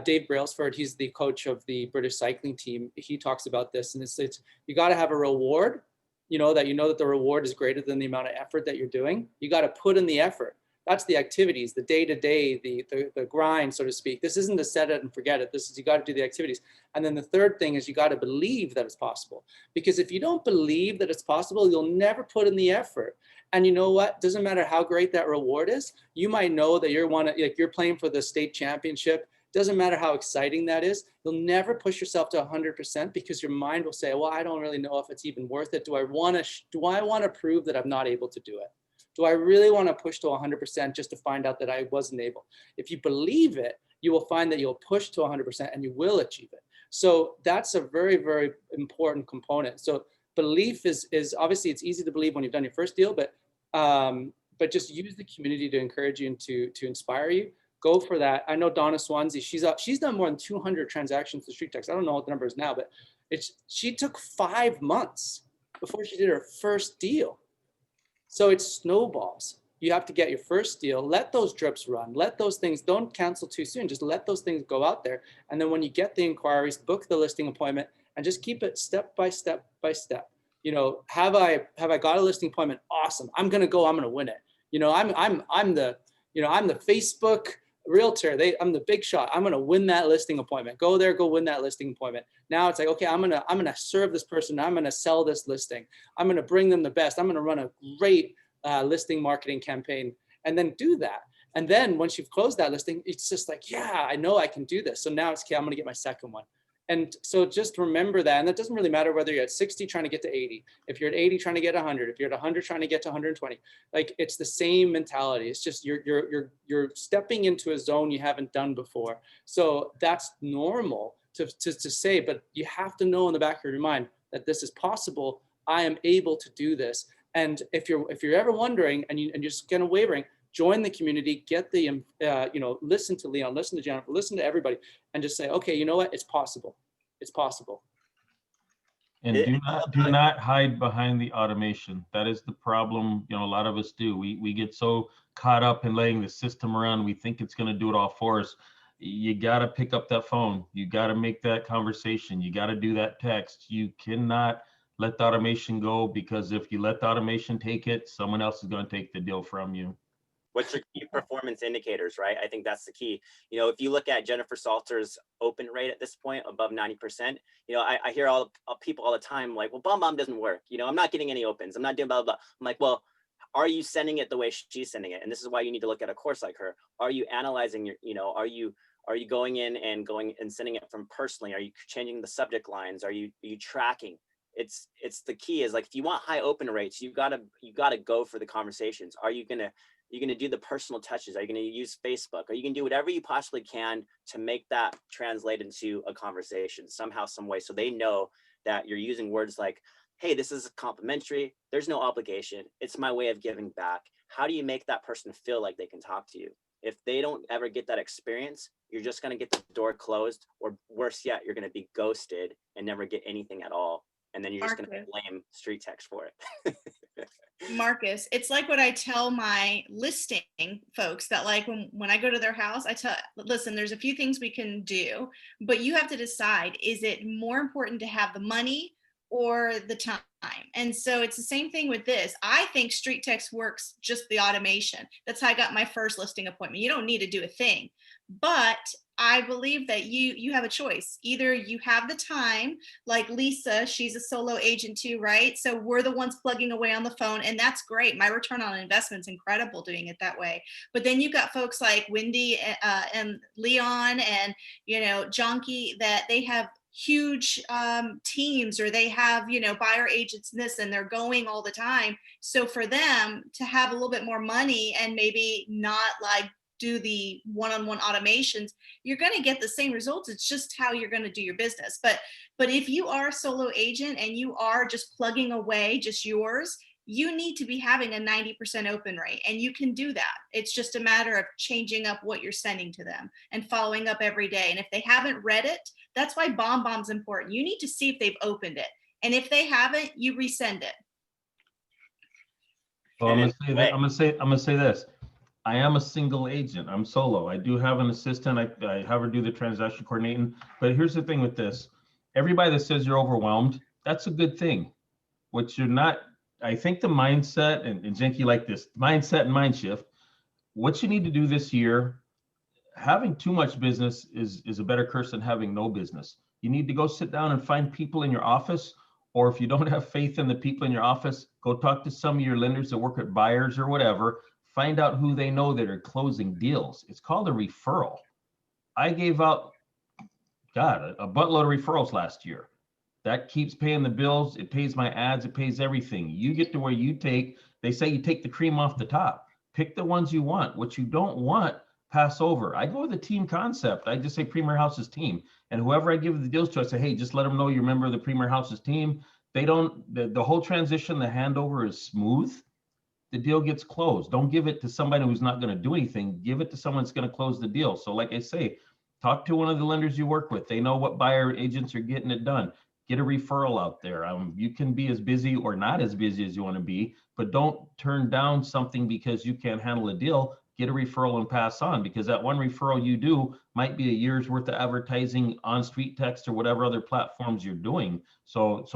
Dave Brailsford, he's the coach of the British cycling team. He talks about this, and it's you got to have a reward, you know that the reward is greater than the amount of effort that you're doing. You got to put in the effort. That's the activities, the day-to-day, the grind, so to speak. This isn't to set it and forget it. This is, you got to do the activities. And then the third thing is you got to believe that it's possible. Because if you don't believe that it's possible, you'll never put in the effort. And you know what? Doesn't matter how great that reward is. You might know that you're playing for the state championship. Doesn't matter how exciting that is. You'll never push yourself to 100% because your mind will say, well, I don't really know if it's even worth it. Do I want to prove that I'm not able to do it? Do I really want to push to 100% just to find out that I wasn't able? If you believe it, you will find that you'll push to 100% and you will achieve it. So that's a very, very important component. So belief is obviously, it's easy to believe when you've done your first deal, but just use the community to encourage you and to inspire you. Go for that. I know Donna Swansea, she's done more than 200 transactions to StreetText. I don't know what the number is now, but she took 5 months before she did her first deal. So it snowballs. You have to get your first deal, let those drips run, let those things, don't cancel too soon, just let those things go out there. And then when you get the inquiries, book the listing appointment and just keep it step by step by step. You know, have I got a listing appointment? Awesome. I'm going to go, I'm going to win it. You know, I'm the Facebook realtor. I'm the big shot. I'm going to win that listing appointment. Go there, go win that listing appointment. Now it's like, okay, I'm going to serve this person. I'm going to sell this listing. I'm going to bring them the best. I'm going to run a great listing marketing campaign, and then do that. And then once you've closed that listing, it's just like, yeah, I know I can do this. So now it's, okay, I'm going to get my second one. And so just remember that. And it doesn't really matter whether you're at 60 trying to get to 80, if you're at 80 trying to get 100, if you're at 100 trying to get to 120, like it's the same mentality. It's just you're stepping into a zone you haven't done before. So that's normal to say, but you have to know in the back of your mind that this is possible. I am able to do this. And if you're ever wondering and you're just kind of wavering, join the community, get the, listen to Leon, listen to Jennifer, listen to everybody, and just say, okay, you know what? It's possible. It's possible. And do not hide behind the automation. That is the problem. You know, a lot of us do. We get so caught up in letting the system run. We think it's going to do it all for us. You got to pick up that phone. You got to make that conversation. You got to do that text. You cannot let the automation go, because if you let the automation take it, someone else is going to take the deal from you. What's your key performance indicators, right? I think that's the key. You know, if you look at Jennifer Salter's open rate at this point, above 90%, you know, I hear people all the time like, well, BombBomb doesn't work. You know, I'm not getting any opens. I'm not doing blah, blah, blah. I'm like, well, are you sending it the way she's sending it? And this is why you need to look at a course like her. Are you analyzing your, you know, are you going in and sending it from personally? Are you changing the subject lines? Are you tracking? It's the key is like, if you want high open rates, you gotta go for the conversations. Are you gonna do the personal touches? Are you gonna use Facebook? Are you gonna do whatever you possibly can to make that translate into a conversation somehow, some way, so they know that you're using words like, hey, this is complimentary. There's no obligation. It's my way of giving back. How do you make that person feel like they can talk to you? If they don't ever get that experience, you're just gonna get the door closed, or worse yet, you're gonna be ghosted and never get anything at all. And then you're just going to blame StreetText for it. Marcus, it's like what I tell my listing folks that like when I go to their house, I tell, listen, there's a few things we can do, but you have to decide, is it more important to have the money or the time? And so it's the same thing with this. I think StreetText works just the automation. That's how I got my first listing appointment. You don't need to do a thing, but I believe that you have a choice. Either you have the time, like Lisa, she's a solo agent too, right? So we're the ones plugging away on the phone, and that's great. My return on investment is incredible doing it that way. But then you've got folks like Wendy and Leon and, you know, Jonky, that they have huge teams, or they have, you know, buyer agents and this, and they're going all the time. So for them to have a little bit more money and maybe not like do the one-on-one automations, you're going to get the same results. It's just how you're going to do your business. But if you are a solo agent and you are just plugging away just yours, you need to be having a 90% open rate, and you can do that. It's just a matter of changing up what you're sending to them and following up every day. And if they haven't read it, that's why BombBomb's important. You need to see if they've opened it. And if they haven't, you resend it. Well, I'm gonna say this. I am a single agent. I'm solo. I do have an assistant. I have her do the transaction coordinating. But here's the thing with this. Everybody that says you're overwhelmed, that's a good thing. What you're not, I think the mindset, and Jenky like this, mindset and mind shift, what you need to do this year, having too much business is a better curse than having no business. You need to go sit down and find people in your office, or if you don't have faith in the people in your office, go talk to some of your lenders that work at buyers or whatever. Find out who they know that are closing deals. It's called a referral. I gave out, God, a buttload of referrals last year. That keeps paying the bills. It pays my ads. It pays everything. You get to where you take, they say you take the cream off the top. Pick the ones you want. What you don't want, pass over. I go with a team concept. I just say Premier House's team. And whoever I give the deals to, I say, hey, just let them know you're a member of the Premier House's team. They don't, the whole transition, the handover is smooth. The deal gets closed. Don't give it to somebody who's not going to do anything. Give it to someone that's going to close the deal. So like I say, talk to one of the lenders you work with. They know what buyer agents are getting it done. Get a referral out there. You can be as busy or not as busy as you want to be, but don't turn down something because you can't handle a deal. Get a referral and pass on, because that one referral you do might be a year's worth of advertising on StreetText or whatever other platforms you're doing. So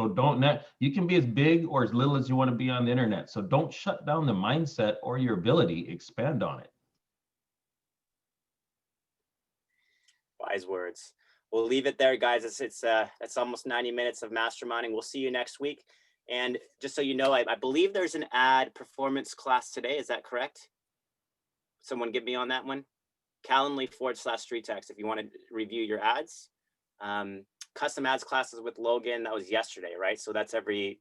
you can be as big or as little as you want to be on the internet. So don't shut down the mindset or your ability, expand on it. Wise words. We'll leave it there, guys. It's almost 90 minutes of masterminding. We'll see you next week. And just so you know, I believe there's an ad performance class today. Is that correct? Someone get me on that one. Calendly/StreetText if you want to review your ads. Custom ads classes with Logan, that was yesterday, right? So that's every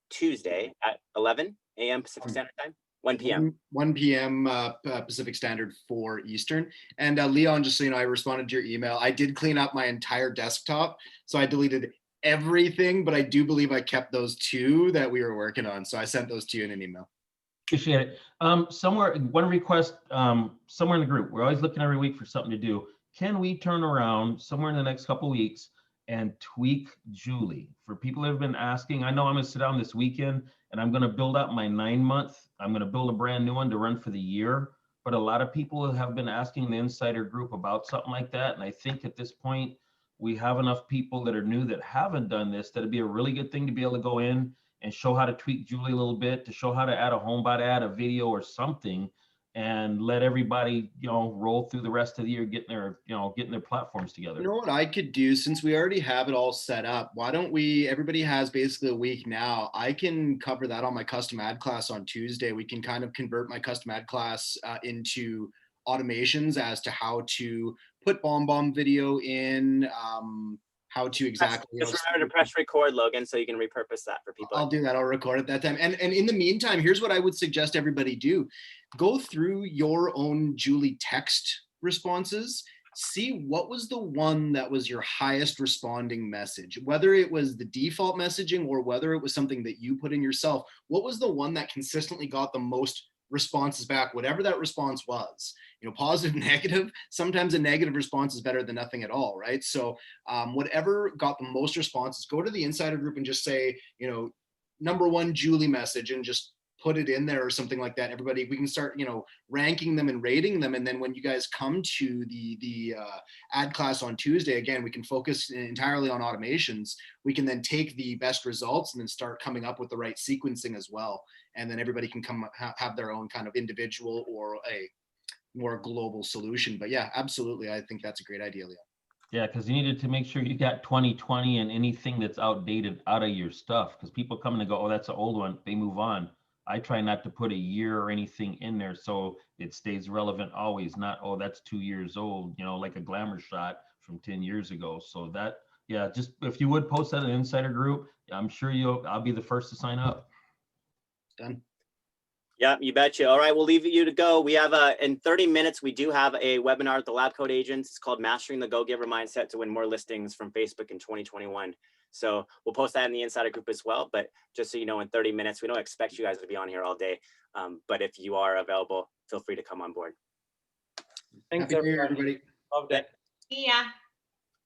Tuesday at 11 a.m. Pacific Standard Time, 1 p.m. 1 p.m. Pacific Standard, 4 Eastern. And Leon, just so you know, I responded to your email. I did clean up my entire desktop, so I deleted everything, but I do believe I kept those two that we were working on. So I sent those to you in an email. Appreciate it. One request, somewhere in the group, we're always looking every week for something to do. Can we turn around somewhere in the next couple of weeks and tweak Julie? For people that have been asking, I know I'm gonna sit down this weekend and I'm gonna build out my 9-month. I'm gonna build a brand new one to run for the year. But a lot of people have been asking the insider group about something like that. And I think at this point, we have enough people that are new that haven't done this, that'd be a really good thing to be able to go in and show how to tweak Julie a little bit, to show how to add a homebot ad, a video or something, and let everybody, roll through the rest of the year, getting their platforms together. You know what I could do, since we already have it all set up, why don't everybody has basically a week now. I can cover that on my custom ad class on Tuesday. We can kind of convert my custom ad class into automations as to how to put BombBomb video in, how to exactly. Just remember to press record, Logan, so you can repurpose that for people. I'll do that. I'll record at that time. And in the meantime, here's what I would suggest everybody do. Go through your own Julie text responses. See what was the one that was your highest responding message, whether it was the default messaging or whether it was something that you put in yourself. What was the one that consistently got the most responses back, whatever that response was, positive, negative. Sometimes a negative response is better than nothing at all, right? So whatever got the most responses, go to the insider group and just say, number one Julie message, and just put it in there or something like that, everybody, we can start, you know, ranking them and rating them. And then when you guys come to the ad class on Tuesday, again, we can focus entirely on automations. We can then take the best results and then start coming up with the right sequencing as well. And then everybody can come have their own kind of individual or a more global solution. But yeah, absolutely. I think that's a great idea, Leon. Yeah, because you needed to make sure you got 2020 and anything that's outdated out of your stuff, because people come in and go, oh, that's an old one. They move on. I try not to put a year or anything in there so it stays relevant always, not, oh, that's 2 years old, you know, like a glamour shot from 10 years ago. So that, yeah, just if you would post that in an insider group, I'm sure I'll be the first to sign up. Done. Yeah, you betcha. All right, we'll leave you to go. We have in 30 minutes, we do have a webinar at the Lab Code Agents. It's called Mastering the Go-Giver Mindset to Win More Listings from Facebook in 2021. So we'll post that in the insider group as well. But just so you know, in 30 minutes, we don't expect you guys to be on here all day. But if you are available, feel free to come on board. Thanks, Happy New Year, everybody. Loved it. Yeah.